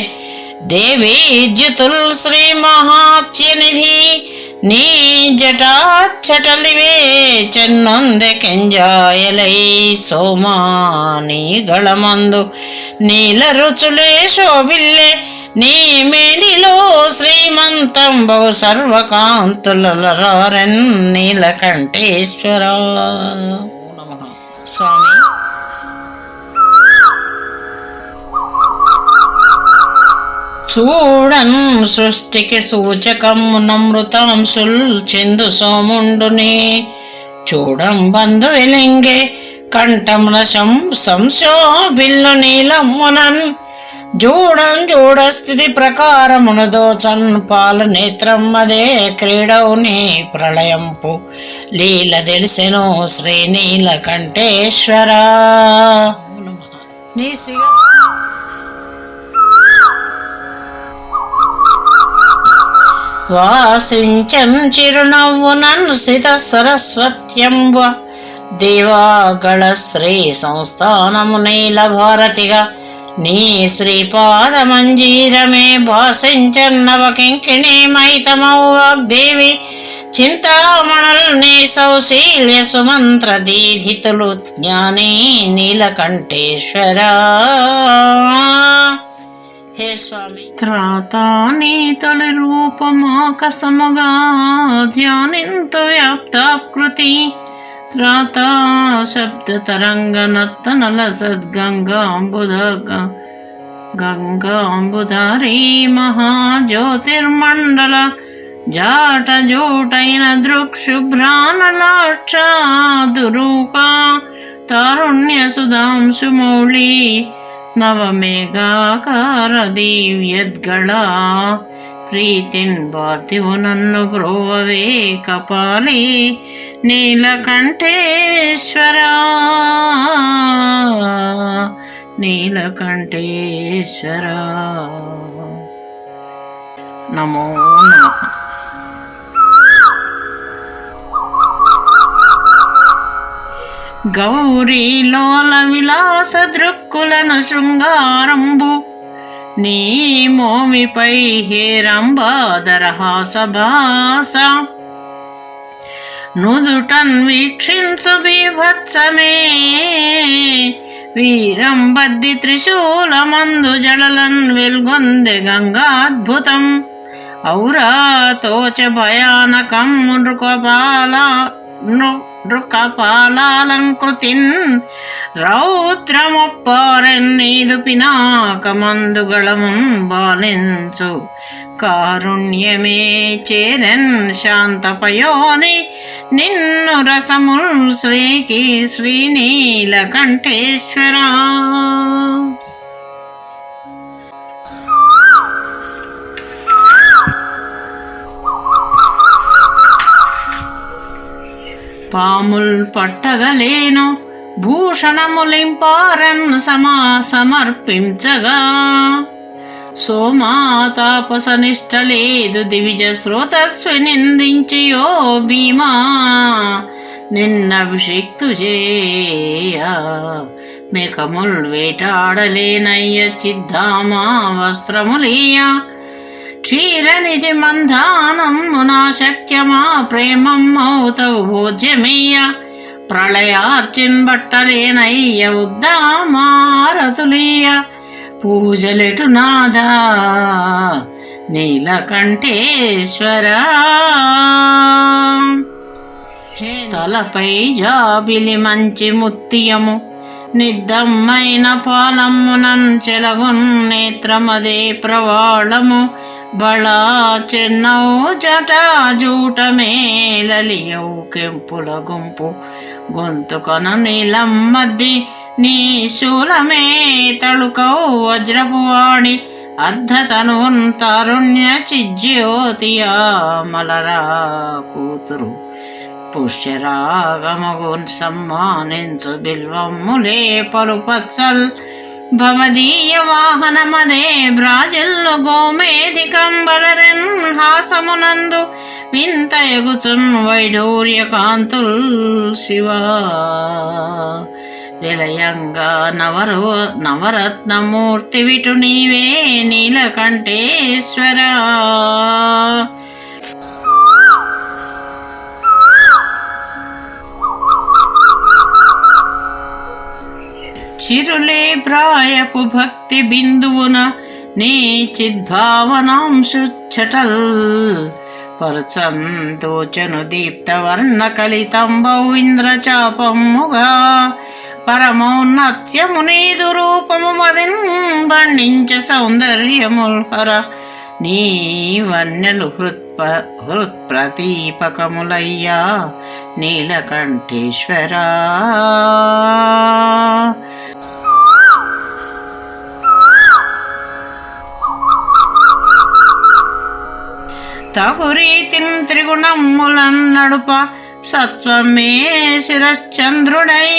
దేవీద్యుతుల్ శ్రీ మహాత్యనిధి నీ జటాచటలివే చెన్నొందె కెంజాయలై సోమాని గళమందు నీల రుచులే శోభిల్లే నీ మేడిలో శ్రీమంతం బహు సర్వకాంతులరారన్ నీలకంఠేశ్వరా. స్వామి, చూడన్ సృష్టికి సూచకమునమృతాంశుల్ చిందు సోముండుని చూడం బంధు వెలింగే కంఠమున సంశోభిల్లు నీలమ్మునన్ జూడం జూడ స్థితి ప్రకారమును దోచన్ పాలు నేత్రం అదే క్రీడవు నీ ప్రళయంపు లీల తెలిసెను శ్రీ నీలకంఠేశ్వరా. వాసించన్ చిరునవ్వునన్ సిత సరస్వత్యంబ దేవాగళ శ్రీ సంస్థానము నీల భారతిగా నీ శ్రీపాద మంజీరమే భాసించన్నవ కింకిణి మైతమౌ వాగ్దేవి చింతామణుల్ నీ సౌశీల్య సుమంత్ర దీధితులు జ్ఞాని నీలకంఠేశ్వరా. హే స్వామి, త్రాతా నీ తొలి రూపమాకసముగా ధ్యానింతు వ్యాప్తాకృతి త్రాతా శబ్ద తరంగ నర్తనల సద్గంగాంబుధ గంగాంబుధారీ మహాజ్యోతిర్మండల జాట జోటైన దృక్షుభ్రానలాక్షాదురూపా తారుణ్య సుధాంశుమౌళి నవమేఘాకార దివ్యద్గళా ప్రీతిన్ బార్తివు నన్ను బ్రోవవే కపాలి నీలకంఠేశ్వరా. నీలకంఠేశ్వరా నమో నమః. గౌరీ లోల విలాస దృక్కులను శృంగారంబు నీ మోమిపై హేరంబాదరహాసభాస నుదుటన్ వీక్షించు బీభత్సమే వీరం బద్ది త్రిశూలమందు జడలన్ వెల్గొందె గంగాద్భుతం ఔరా తోచ భయానకం నృకపాలాలంకృతిన్ రౌద్రమొప్పారెన్నీదు పినాకమందుగళమున్ బాలించు కారుణ్యమే చేరన్ శాంతపయోని నిన్ను రసముల్ శ్రీకి శ్రీనీలకంఠేశ్వరా. పాముల్ పట్టగలేను భూషణములింపారన్ సమర్పించగా సోమాతాపసనిష్ట లేదు దివిజ శ్రోతస్వి నిందించియో భీమా నిన్నభిషిక్తు చేయ మేకముల్ వేటాడలేనయ్య చిద్ధామా వస్త్రములీయ క్షీరనిధి మంధానమ్మునా శక్యమా ప్రేమం మౌతవు భోజ్యమేయ ప్రళయార్చిన్ బట్టలేనయ్య ఉద్దామారతులీయ పూజలెటు నాదా నీలకంఠేశ్వరా. తలపై జాబిలి మంచి ముత్తియము నిద్దమ్మైన పాలమ్మునన్ చెలగున్ నేత్రమదే ప్రవాళము బళా చెన్నౌ జటాజూట మేలలియౌ కెంపుల గుంపు గొంతుకొన నీలం మద్ది నీ శూలమే తళుకౌ వజ్రపు వాణి అర్ధతనున్ తరుణ్య చిజ్యోతియా మలరా కూతురు పుష్యరాగమగున్ సమ్మానించు బిల్వమ్ములే పలుపత్సల్ భవదీయ వాహనమదే బ్రాజిల్లు గోమేధికంబలరెన్ హాసమునందు వింత ఎగుచున్ వైడూర్య కాంతుల్ శివా విలయంగా నవరత్నమూర్తి విటు నీవే నీలకంఠేశ్వరా. చిరులే ప్రాయపు భక్తి బిందువున నీ చిద్భావనాంశుచ్చటల్ పరచంతోచను దీప్త వర్ణ కలితంబౌ ఇంద్రచాపముగా పరమౌన్నత్యము నీదు రూపము మదిన్ బండించ సౌందర్యముల్హర నీ వన్యలు హృత్ప్రతీపకములయ్యా నీలకంఠేశ్వరా. తగురీతిన్ త్రిగుణములన్ నడుప సత్వమే శిరశ్చంద్రుడై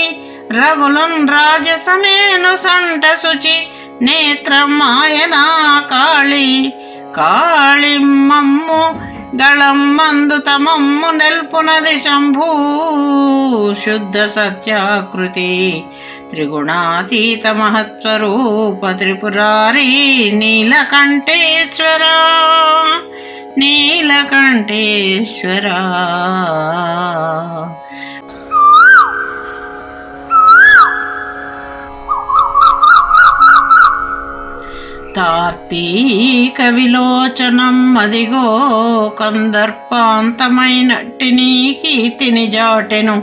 రఘులున్ రాజసమేను సంట శుచి నేత్రమాయనా కాళి కాళిమ్మమ్ము గళం మందు తమమ్ము నెల్పునది శంభూ శుద్ధ సత్యాకృతి త్రిగుణాతీత మహత్వరూప త్రిపురారీ నీలకంఠేశ్వర నీలకంఠేశ్వర. తార్తీక విలోచనం అదిగో కందర్పాంతమైనట్టి నీ కీర్తిని జాటెను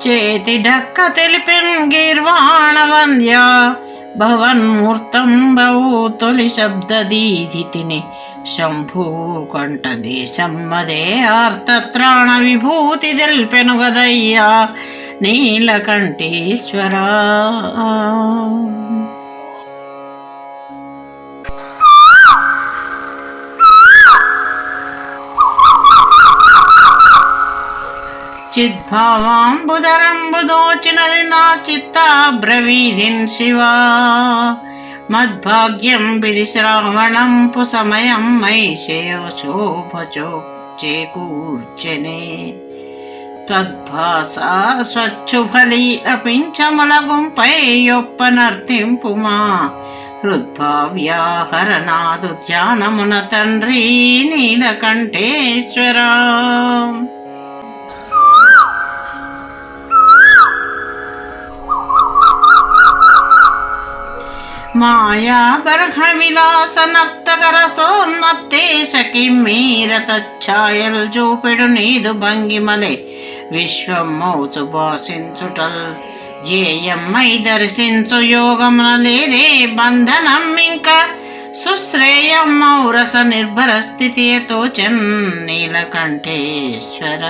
చేతి డక్క తెలిపెన్ గీర్వాణ వంద్య భవన్మూర్తం బహు తొలి శబ్దదీధితిని శంభూ కంఠ దేశమ్మదే ఆర్తత్రాణ విభూతి తెల్పెను గదయ్యా నీలకంఠేశ్వర. చిద్భావాంబుదరంబుదోచినది నా చిత్త బ్రవీధిన్ శివా మద్భాగ్యం విధి శ్రావణంపు సమయం మైషేయ శోభచో చేకూర్చెనే తద్భాసా స్వచ్ఛుఫలి అపించముల గుంపై యొప్పనర్తింపుమా హృద్భావ్యాహరనాదు ధ్యానమున తండ్రి నీలకంఠేశ్వర. మాయా బర్హ విలాస నర్తకరసోన్మత్తేశ కిమ్మీరతఛాయల్ జూపెడు నీదు భంగిమలే విశ్వం మౌచు భాసించుటల్ ధ్యేయమ్మై దర్శించు యోగమున లేదే బంధనం ఇంక సుశ్రేయం మౌరస నిర్భర స్థితి తోచన్ నీలకంఠేశ్వర.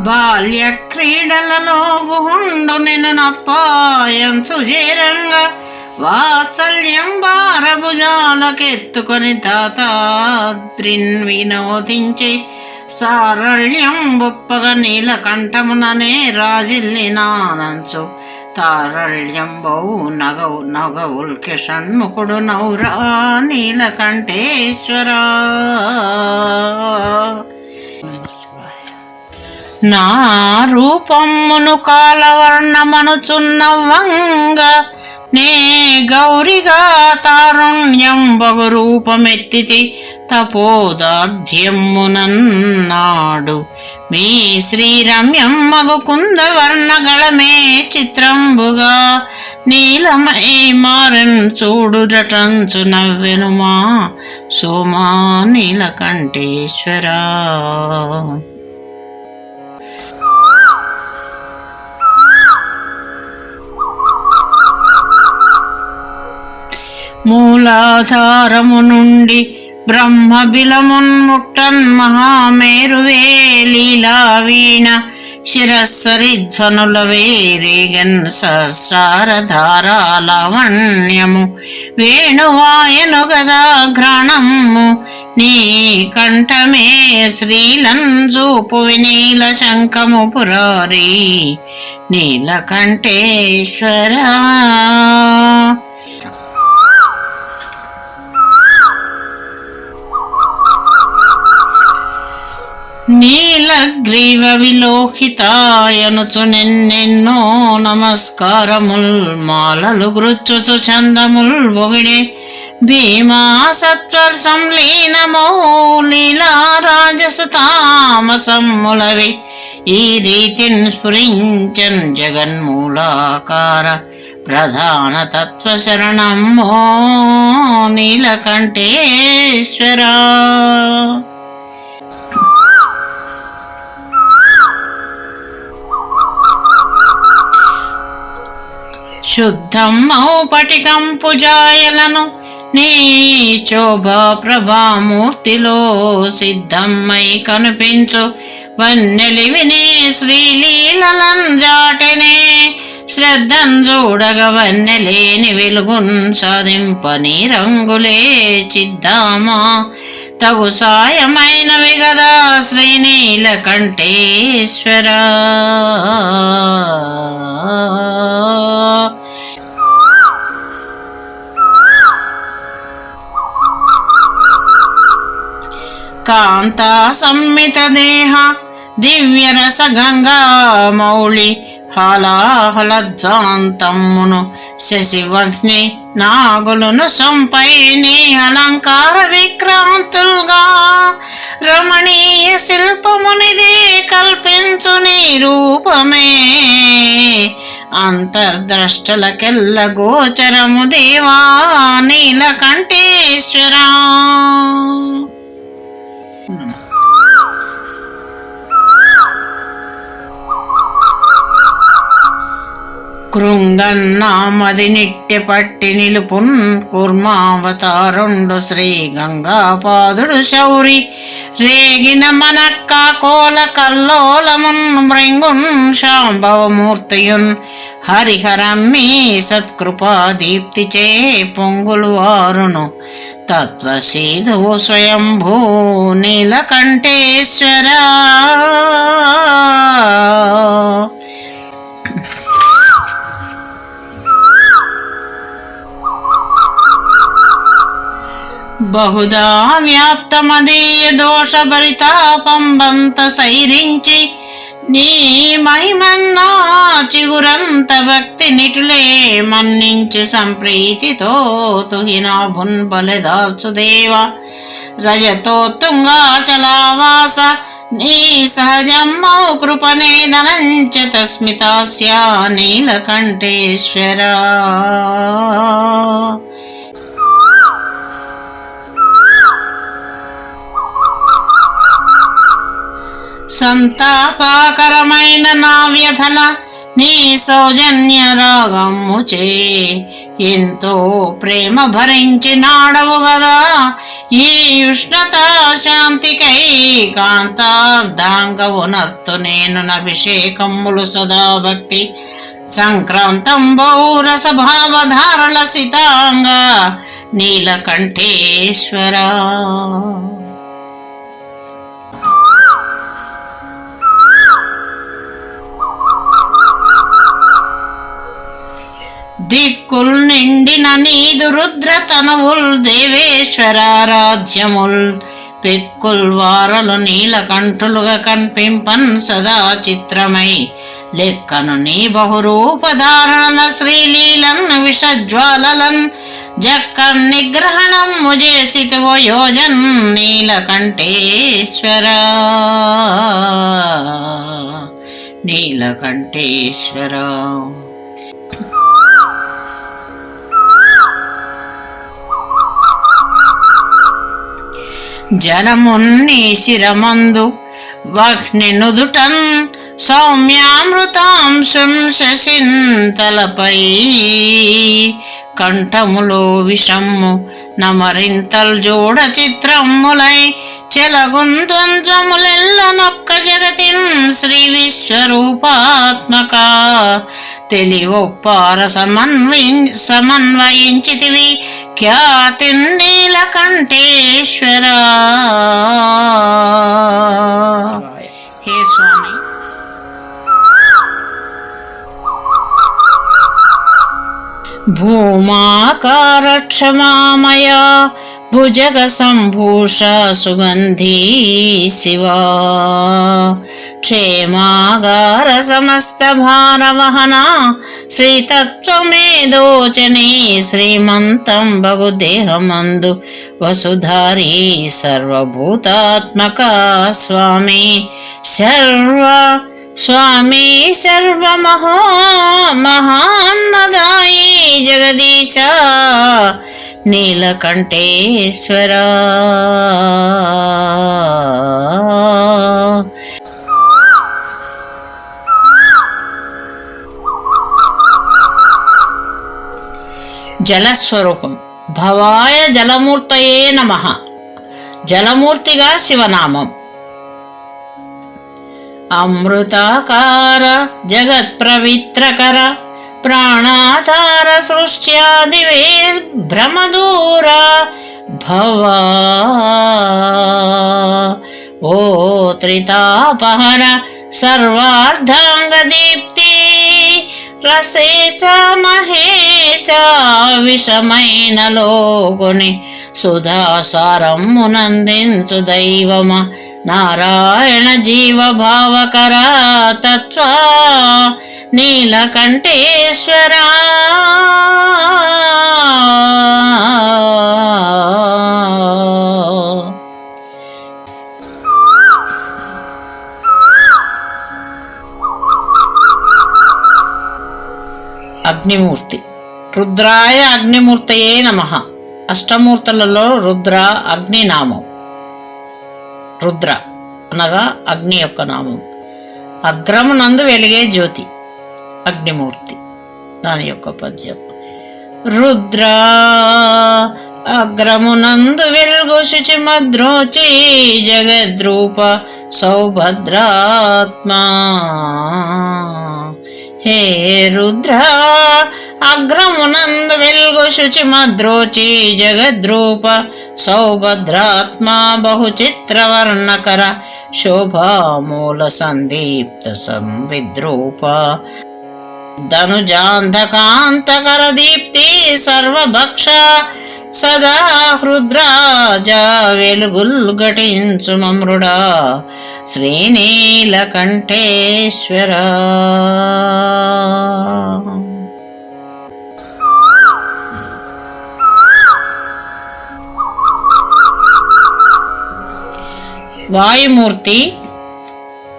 బాల్య క్రీడలలో గుహుండు నిన్ను నప్పాయంచు చేరంగా వాత్సల్యం భారభుజాలకెత్తుకొని తాతాద్రిన్ వినోదించి సారళ్యం బొప్పగ నీలకంఠముననే రాజిల్లినానంచు తారళ్యం బహు నగవుల్కె షణ్ముఖుడు నౌరా నీలకంఠేశ్వర. నా రూపమ్మును కాలవర్ణమనుచున్నవంగ నే గౌరిగా తారుణ్యం బగు రూపమెత్తితి తపోదార్ధ్యమ్మునన్నాడు మీ శ్రీరమ్యం మగు కుందవర్ణగళమే చిత్రంబుగా నీలమై మారన్ చూడురటంచు నవ్వెనుమా సోమా నీలకంఠేశ్వర. మూలాధారము నుండి బ్రహ్మబిలమున్ముట్టన్ మహామేరువే లీలావీణ శిరస్సరిధ్వనుల వేరేగన్ సహస్రారధారాలవణ్యము వేణువాయను గదా ఘ్రాణము నీ కంఠమే శ్రీలంజూపు వినీల శంఖము పురారీ నీలకంఠేశ్వర. నీలగ్రీవ విలోహితాయనుచు నిన్నెన్నో నమస్కారముల్ మాలలు గృచ్చుచు చందముల్ బొగిడే భీమా సత్వర్ సంలీనమౌ లీలా రాజస తామసమ్ములవి ఈ రీతిన్ స్ఫురించన్ జగన్మూలాకార ప్రధాన తత్వ శరణమో నీలకంఠేశ్వర. శుద్ధం మౌపటికంపు జాయలను నీ శోభా ప్రభామూర్తిలో సిద్ధమ్మై కనిపించు వన్నెలివి నీ శ్రీలీలన్ జాటెనే శ్రద్ధం చూడగ వన్నెలేని వెలుగున్ సాధింపని రంగులే చిద్దామా తగు సాయమైనవి గదా శ్రీనీలకంఠేశ్వర. కాంతా సంమిత దేహ దివ్యరస గంగా మౌళి హాలాహలధ్వాంతమ్మును శశివహ్ని నాగులను సొంపై నీ అలంకార విక్రాంతులుగా రమణీయ శిల్పమునిదే కల్పించు నీ రూపమే అంతర్ద్రష్టలకెల్ల గోచరము దేవా నీలకంఠేశ్వరా. కృంగన్నామది నిట్టె పట్టి నిలుపున్ కుర్మావతారుండు శ్రీ గంగాపాదుడు శౌరి రేగిన మనక్క కోల కల్లోలమున్ మృంగున్ శాంభవమూర్తియున్ హరిహరమ్మి సత్కృపా దీప్తిచే పొంగులు వారును తత్వసీధువు స్వయంభూ నీలకంఠేశ్వరా. బహుదా వ్యాప్తమదీయ దోషభరితాపంబంత సైరించి నీ మహిమన్నా చిగురంత భక్తి నిటులే మన్నించి సంప్రీతితో తుహినాభున్ బలెదాల్చుదేవ రజతో తుంగాచలావాస నీ సహజమ్మౌ కృపనే ధనంచ తస్మితాస్యా నీలకంఠేశ్వరా. సంతాపకరమైన నా వ్యధల నీ సౌజన్య రాగమ్ముచే ఎంతో ప్రేమ భరించి నాడవు గదా ఈ ఉష్ణత శాంతికై కాంతార్ధాంగవునర్తు నేను నభిషేకములు సదా భక్తి సంక్రాంతం బౌరస భావధారల సితాంగ నీలకంఠేశ్వరా. దిక్కుల్ నిండిన నీదు రుద్ర తనువుల్ దేవేశ్వరారాధ్యముల్ పెక్కుల్ వారలు నీలకంఠులుగా కనిపింపన్ సదా చిత్రమై లెక్కను నీ బహురూపధారణల శ్రీలీలన్ విషజ్వాలలన్ జక్కన్ నిగ్రహణం ముజేసితువో యోజన్ నీలకంఠేశ్వరా నీలకంఠేశ్వరా. జలమున్ని శిరమందు వహ్ని నుదుటన్ సౌమ్యామృతాంశం శశింతలపై కంఠములో విషమ్ము నమరింతల్ జోడ చిత్రములై చెలగుంద్వంద్వములెల్ల నొక్క జగతిన్ శ్రీ విశ్వరూపాత్మక తెలివొప్పార సమన్వయించితివి ఖ్యాతి నీలకంఠేశ్వరా. హే స్వామి, భూమాకార క్షమామయ భుజగ సంభూష సుగంధీ శివా క్షేమాగార సమస్త భారవహన శ్రీతత్వమేదోచనే శ్రీమంతం బహుదేహమందు వసుధారీ సర్వభూతాత్మక స్వామి స్వామి మహాన్నదాయి జగదీశ నీలకంఠేశ్వరా. జలస్వరూపం. భవాయ జలమూర్తయే నమః. జలమూర్తిగా శివనామం. అమృతాకార జగత్ప్రవిత్రకర ప్రాణాధార సృష్ట్యాదివే భ్రమదూర భవా ఓ త్రితాపహర సర్వార్ధాంగదీప్తి రసేశ మహేశ విషమైన లోగుని సుధాసారమునందించు దైవమ నారాయణ జీవభావకరా తత్వా నీలకంఠేశ్వరా. అగ్నిమూర్తి. రుద్రాయ అగ్నిమూర్తయే నమః. అష్టమూర్తులలో రుద్ర అగ్ని నామం. రుద్ర అనగా అగ్ని యొక్క నామం. అగ్రమునందు వెలిగే జ్యోతి అగ్నిమూర్తి. దాని యొక్క పద్యం. రుద్ర అగ్రమునందు వెలుగు శుచి మద్రోచి జగద్రూప సౌభద్రాత్మా. హే రుద్ర అగ్రమునందు వెలుగు శుచి మద్రోచి జగద్రూప సౌభద్రాత్మా బహుచిత్రవర్ణకర శోభామూల సందీప్త సంవిద్రూప ధనుజాంధకాంతకర దీప్తి సర్వభక్ష సదా హృద్రాజ వెలుగుల్ ఘటించు మమృడా శ్రీనీలకంఠేశ్వర. వాయుమూర్తి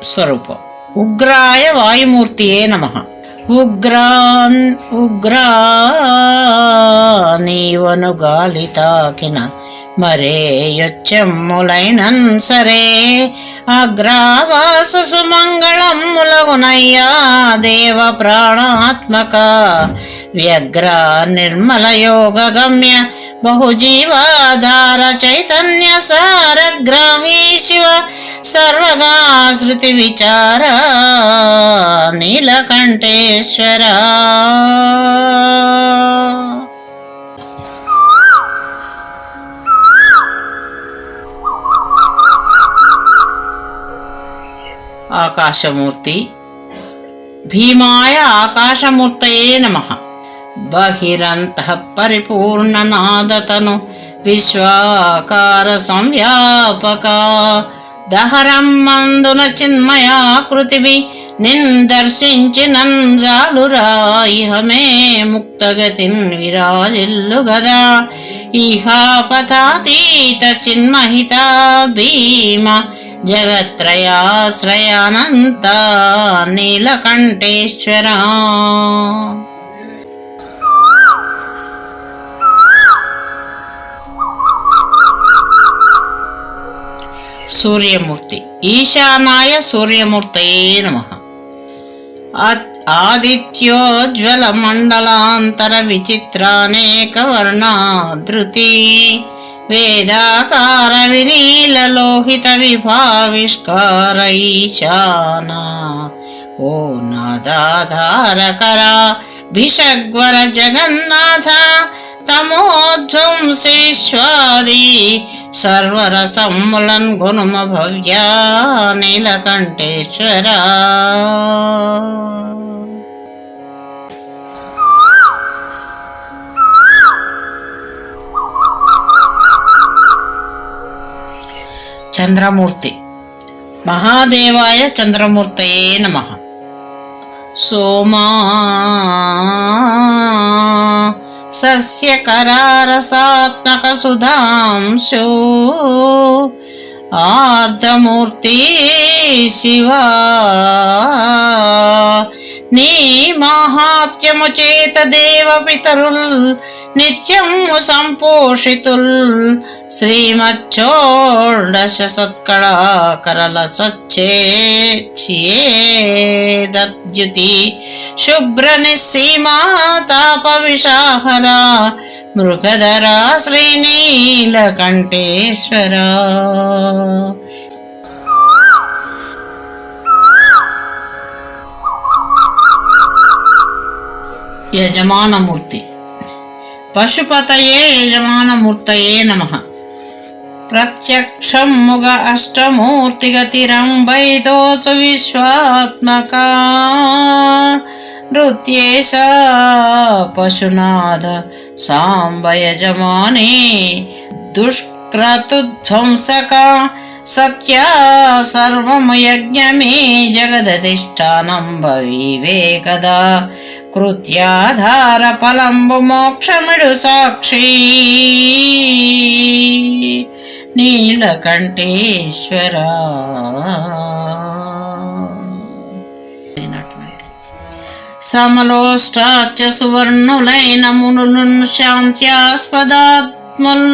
స్వరూపం. ఉగ్రాయ వాయుమూర్తియే నమః. ఉగ్రా నీవను గాలి తాకిన మరే యొచ్చెమ్ములైనన్ సరే అగ్రావాస సుమంగళములగునయ్యా దేవ ప్రాణాత్మక వ్యగ్ర నిర్మల యోగ గమ్య బహుజీవాధార చైతన్య సారగ్రాహీ శివ సర్వగా శృతి విచార నీలకంఠేశ్వర. ఆకాశమూర్తి. భీమాయ ఆకాశమూర్తయే నమః. బహిరంతః పరిపూర్ణనాదతను విశ్వాకార సంవ్యాపక దహరం మందున చిన్మయాకృతివి నిందర్శించి నంజాలురా ఇహమే ముక్తగతిన్ విరాజిల్లు గదా ఇహాపతాతీత చిన్మహిత భీమ జగత్రయాశ్రయానంత నీలకంఠేశ్వర. సూర్యమూర్తి. ఈశానాయ సూర్యమూర్తయే నమః. ఆదిత్యోజ్వల మండలాంతర విచిత్రానేక వర్ణాధృతి వేదాకార వినీలలోహిత విభావిష్కార ఈశాన ఓ నాదాధారకర భిషగ్వర జగన్నాథ తమోధ్వంసేశ్వాది సర్వరసమ్ములన్ గుణమ భవ్య నీలకంఠేశ్వర. చంద్రమూర్తి. మహాదేవాయ చంద్రమూర్తయే నమః. సోమా సస్యకరారసాత్మక సుధాంశో ఆర్ధమూర్తి శివా నీ మాహాత్మ్యము చేత దేవ పితరుల్ నిత్యము సంపోషితుల్ శ్రీమచ్చోడశ సత్కళాకరల సచ్చేద్యుతి శుభ్ర నిస్సీమా తాప విషాహర మృగధరా శ్రీనీలకంఠేశ్వర. యజమానమూర్తి. పశుపతయే యజమానమూర్తయే నమః. ప్రత్యక్షముగ అష్టమూర్తిగతిరంబైతోచు విశ్వాత్మక నృత్యేశ పశునాథ సాంబ యజమానే దుష్క్రతుధ్వంసక సత్య సర్వము యజ్ఞమే జగదధిష్టానం వివేకదా కృత్యాధార ఫలంబు మోక్షమిడు సాక్షి నీలకంఠేశ్వర. సమలోష్టాచ సువర్ణులైన మునులున్ శాంత్యాస్పదాత్ముల్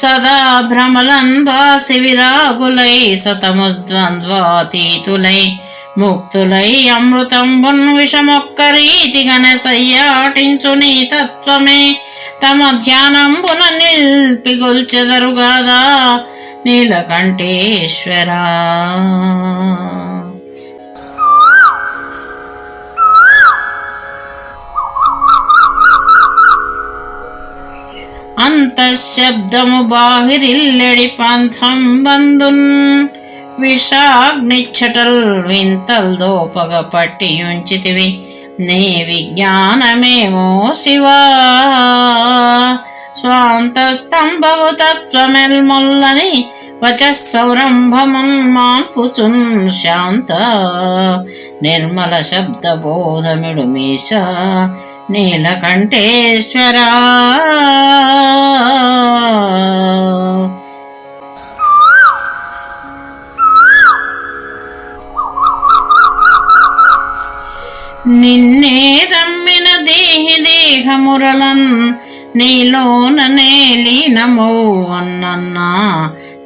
సదా భ్రమలన్ భాసి విరాగులై సతముద్వంద్వాతీతులై ముక్తులై అమృతంబున్ విషమొక్క రీతిగన సయ్యాటించు నీ తత్వమే తమ ధ్యానంబున నిల్పిగొల్చెదరుగాదా నీలకంఠేశ్వరా. అంతఃశబ్దము బాహిరిల్లెడి పంథం బందున్ విషాగ్నిచ్చటల్ వింతల్ దోపగ పట్టియుంచితివి నీ విజ్ఞానమేమో శివా స్వాంతస్తంభగు తత్వమెల్మొల్లని వచస్సౌరంభమున్ మాన్పుచున్ శాంత నిర్మల శబ్ద బోధమిడు మీశ నీలకంఠేశ్వరా. నిన్నే రమ్మిన దేహి దేహమురలన్ నీలోననే లీనమౌవన్నన్నా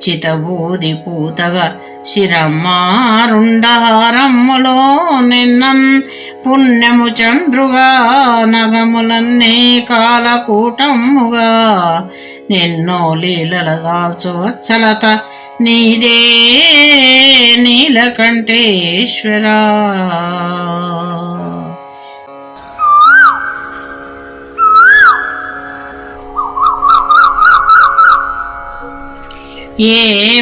చితబూది పూతగా శిరమ్మారుండహారమ్ములో నిన్నన్ పుణ్యము చంద్రుగా నగములన్నే కాలకూటముగా నిన్నో లీలల దాల్చు వత్సలత నీదే నీలకంఠేశ్వరా. ఏ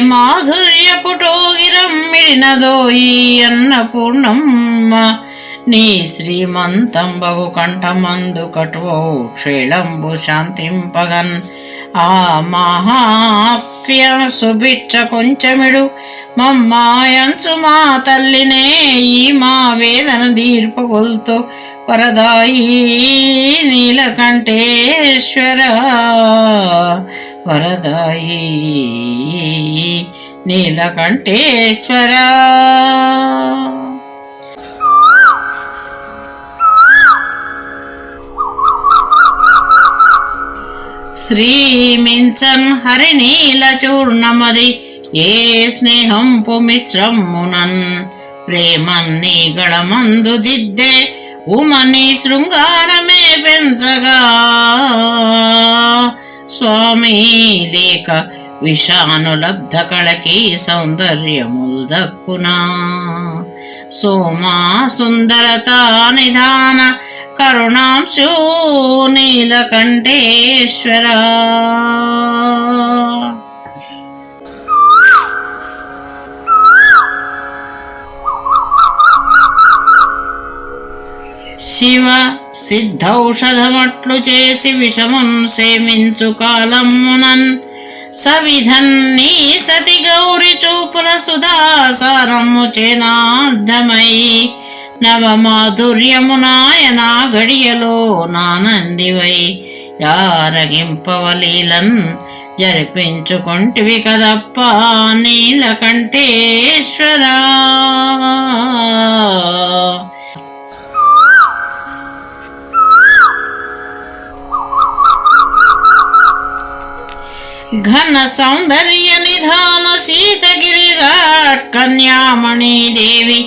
మాధుర్యపుటోగిరమ్మిడినదోయి అన్నపూర్ణమ్మ నీ శ్రీమంతంబగు కంఠమందు కటువో క్షేళంబు శాంతింపగన్ ఆ మహాత్య సుభిక్ష కొంచెమిడు మమ్మాయంచు మా తల్లినే ఈ మా వేదన దీర్పగొల్తో వరదాయి నీలకంఠేశ్వర వరదాయి నీలకంఠేశ్వర. శ్రీమించన్ హరినీల చూర్ణమది ఏ స్నేహం పుమిశ్రమునన్ ప్రేమన్ని గళమందు దిద్దే ఉమని శృంగారమే పెంచగా స్వామి లేక విషానులబ్ధ కళకి సౌందర్యముల్ దక్కునా సోమా సుందరత నిధాన కరుణాంశు నీలకంఠేశ్వర. శివ సిద్ధౌషధమట్లు చేసి విషమున్ సేమించు కాలమునన్ సవిధన్ నీ సతి గౌరి చూపుల సుధాసారము చేనార్థమై నవమాధుర్యమునాయనా గడియలో నానందివై యారగింపవలీలన్ జరిపించుకొంటివి కదప్ప నీలకంఠేశ్వరా. ఘన సౌందర్య నిధాన శీతగిరిరాట్ కన్యామణి దేవి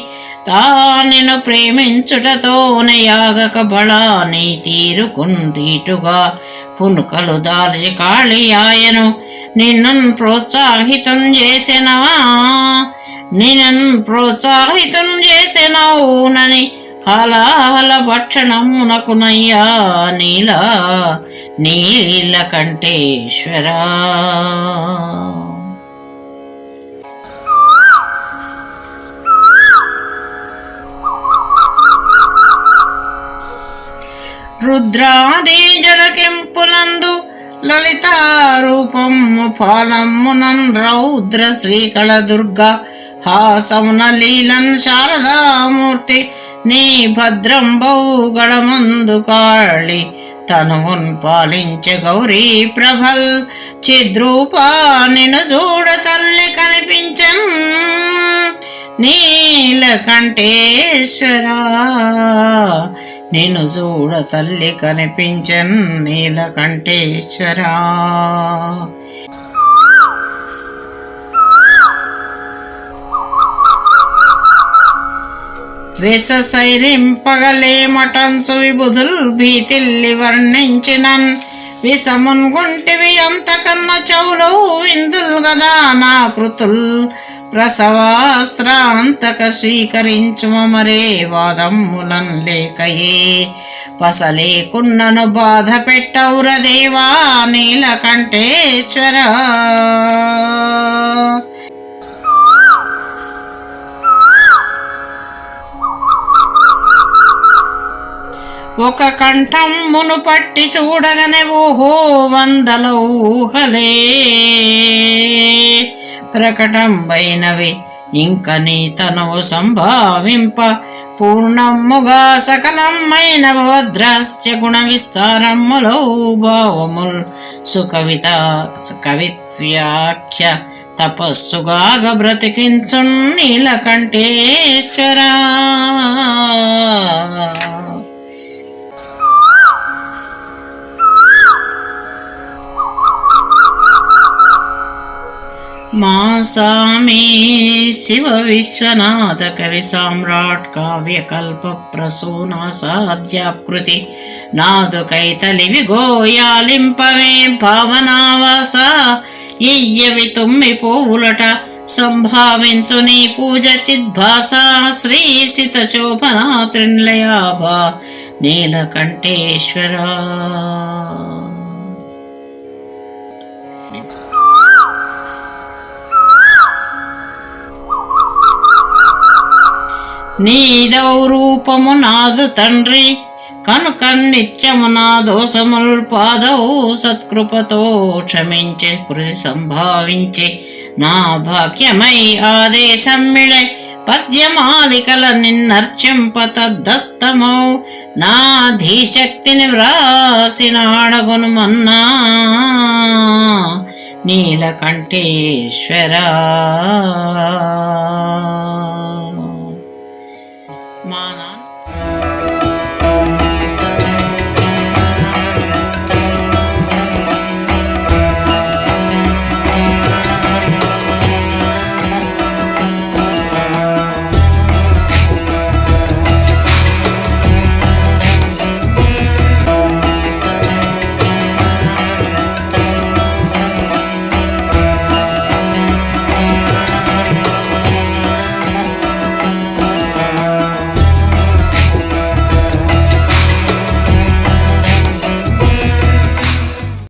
తానిను ప్రేమించుటతోనే యాగక బళా నీ తీరుకుందీటుగా పునుకలు దాల్చి కాళియాయను నిన్ను ప్రోత్సాహితం చేసెనవునని హలాహల భక్షణమునకునయ్యా నీలకంఠేశ్వరా. రుద్రాది జలకెంపులందు లలితారూపము ఫాలమునన్ రౌద్ర శ్రీకళ దుర్గా హాసమున లీలన్ శారదామూర్తి నీ భద్రంబౌ గళమందు కాళి తనువున్ పాలించే గౌరీ ప్రభల్ చిద్రూపా నిన్ను చూడ తల్లి కనిపించన్ నీలకంఠేశ్వరా నిన్ను చూడ తల్లి కనిపించన్ నీలకంఠేశ్వరా. విససైరింపగలే మటంచు విబుధుల్ భీతిల్లి వర్ణించినన్ విసమున్ గుంటివి అంతకన్న చెవులు విందుల్ గదా నా కృతుల్ ప్రసవాస్త్రాంతక స్వీకరించుమ మరే వాదమ్ములన్ లేకయే పసలేకున్నను బాధ పెట్టౌర దేవా నీలకంఠేశ్వర. ఒక కంఠం మును పట్టి చూడగనే ఊహో వందల ఊహలే ప్రకటంబైనవి ఇంక నీ తనువు సంభావింప పూర్ణమ్ముగా సకలమైన భద్రాస్య గుణ విస్తారములో భావముల్ సుకవిత కవిత్వ్యాఖ్య తపస్సుగాగ బ్రతికించున్ నీలకంఠేశ్వరా. మాసామే శివ విశ్వనాథ కవి సామ్రాట్ కావ్యకల్ప ప్రసూనాసాధ్యాకృతి నాదు కైతలివి గోయాలింపవే భావనావాస ఇయ్యవి తుమ్మి పువ్వులట సంభావించు నీ పూజ చిద్భాస శ్రీసిత శోభనా త్రినిలయాభా నీలకంఠేశ్వరా. నీదౌ రూపము నాదు తండ్రి కనుక నిత్యము నా దోషముల్ పాదౌ సత్కృపతో క్షమించే కృతి సంభావించే నా భాగ్యమై ఆదేశమ్మిడే పద్యమాలికల నిన్నర్చింప తద్దత్తమౌ నా ధీశక్తిని వ్రాసినాడగును మన్నా నీలకంఠేశ్వరా.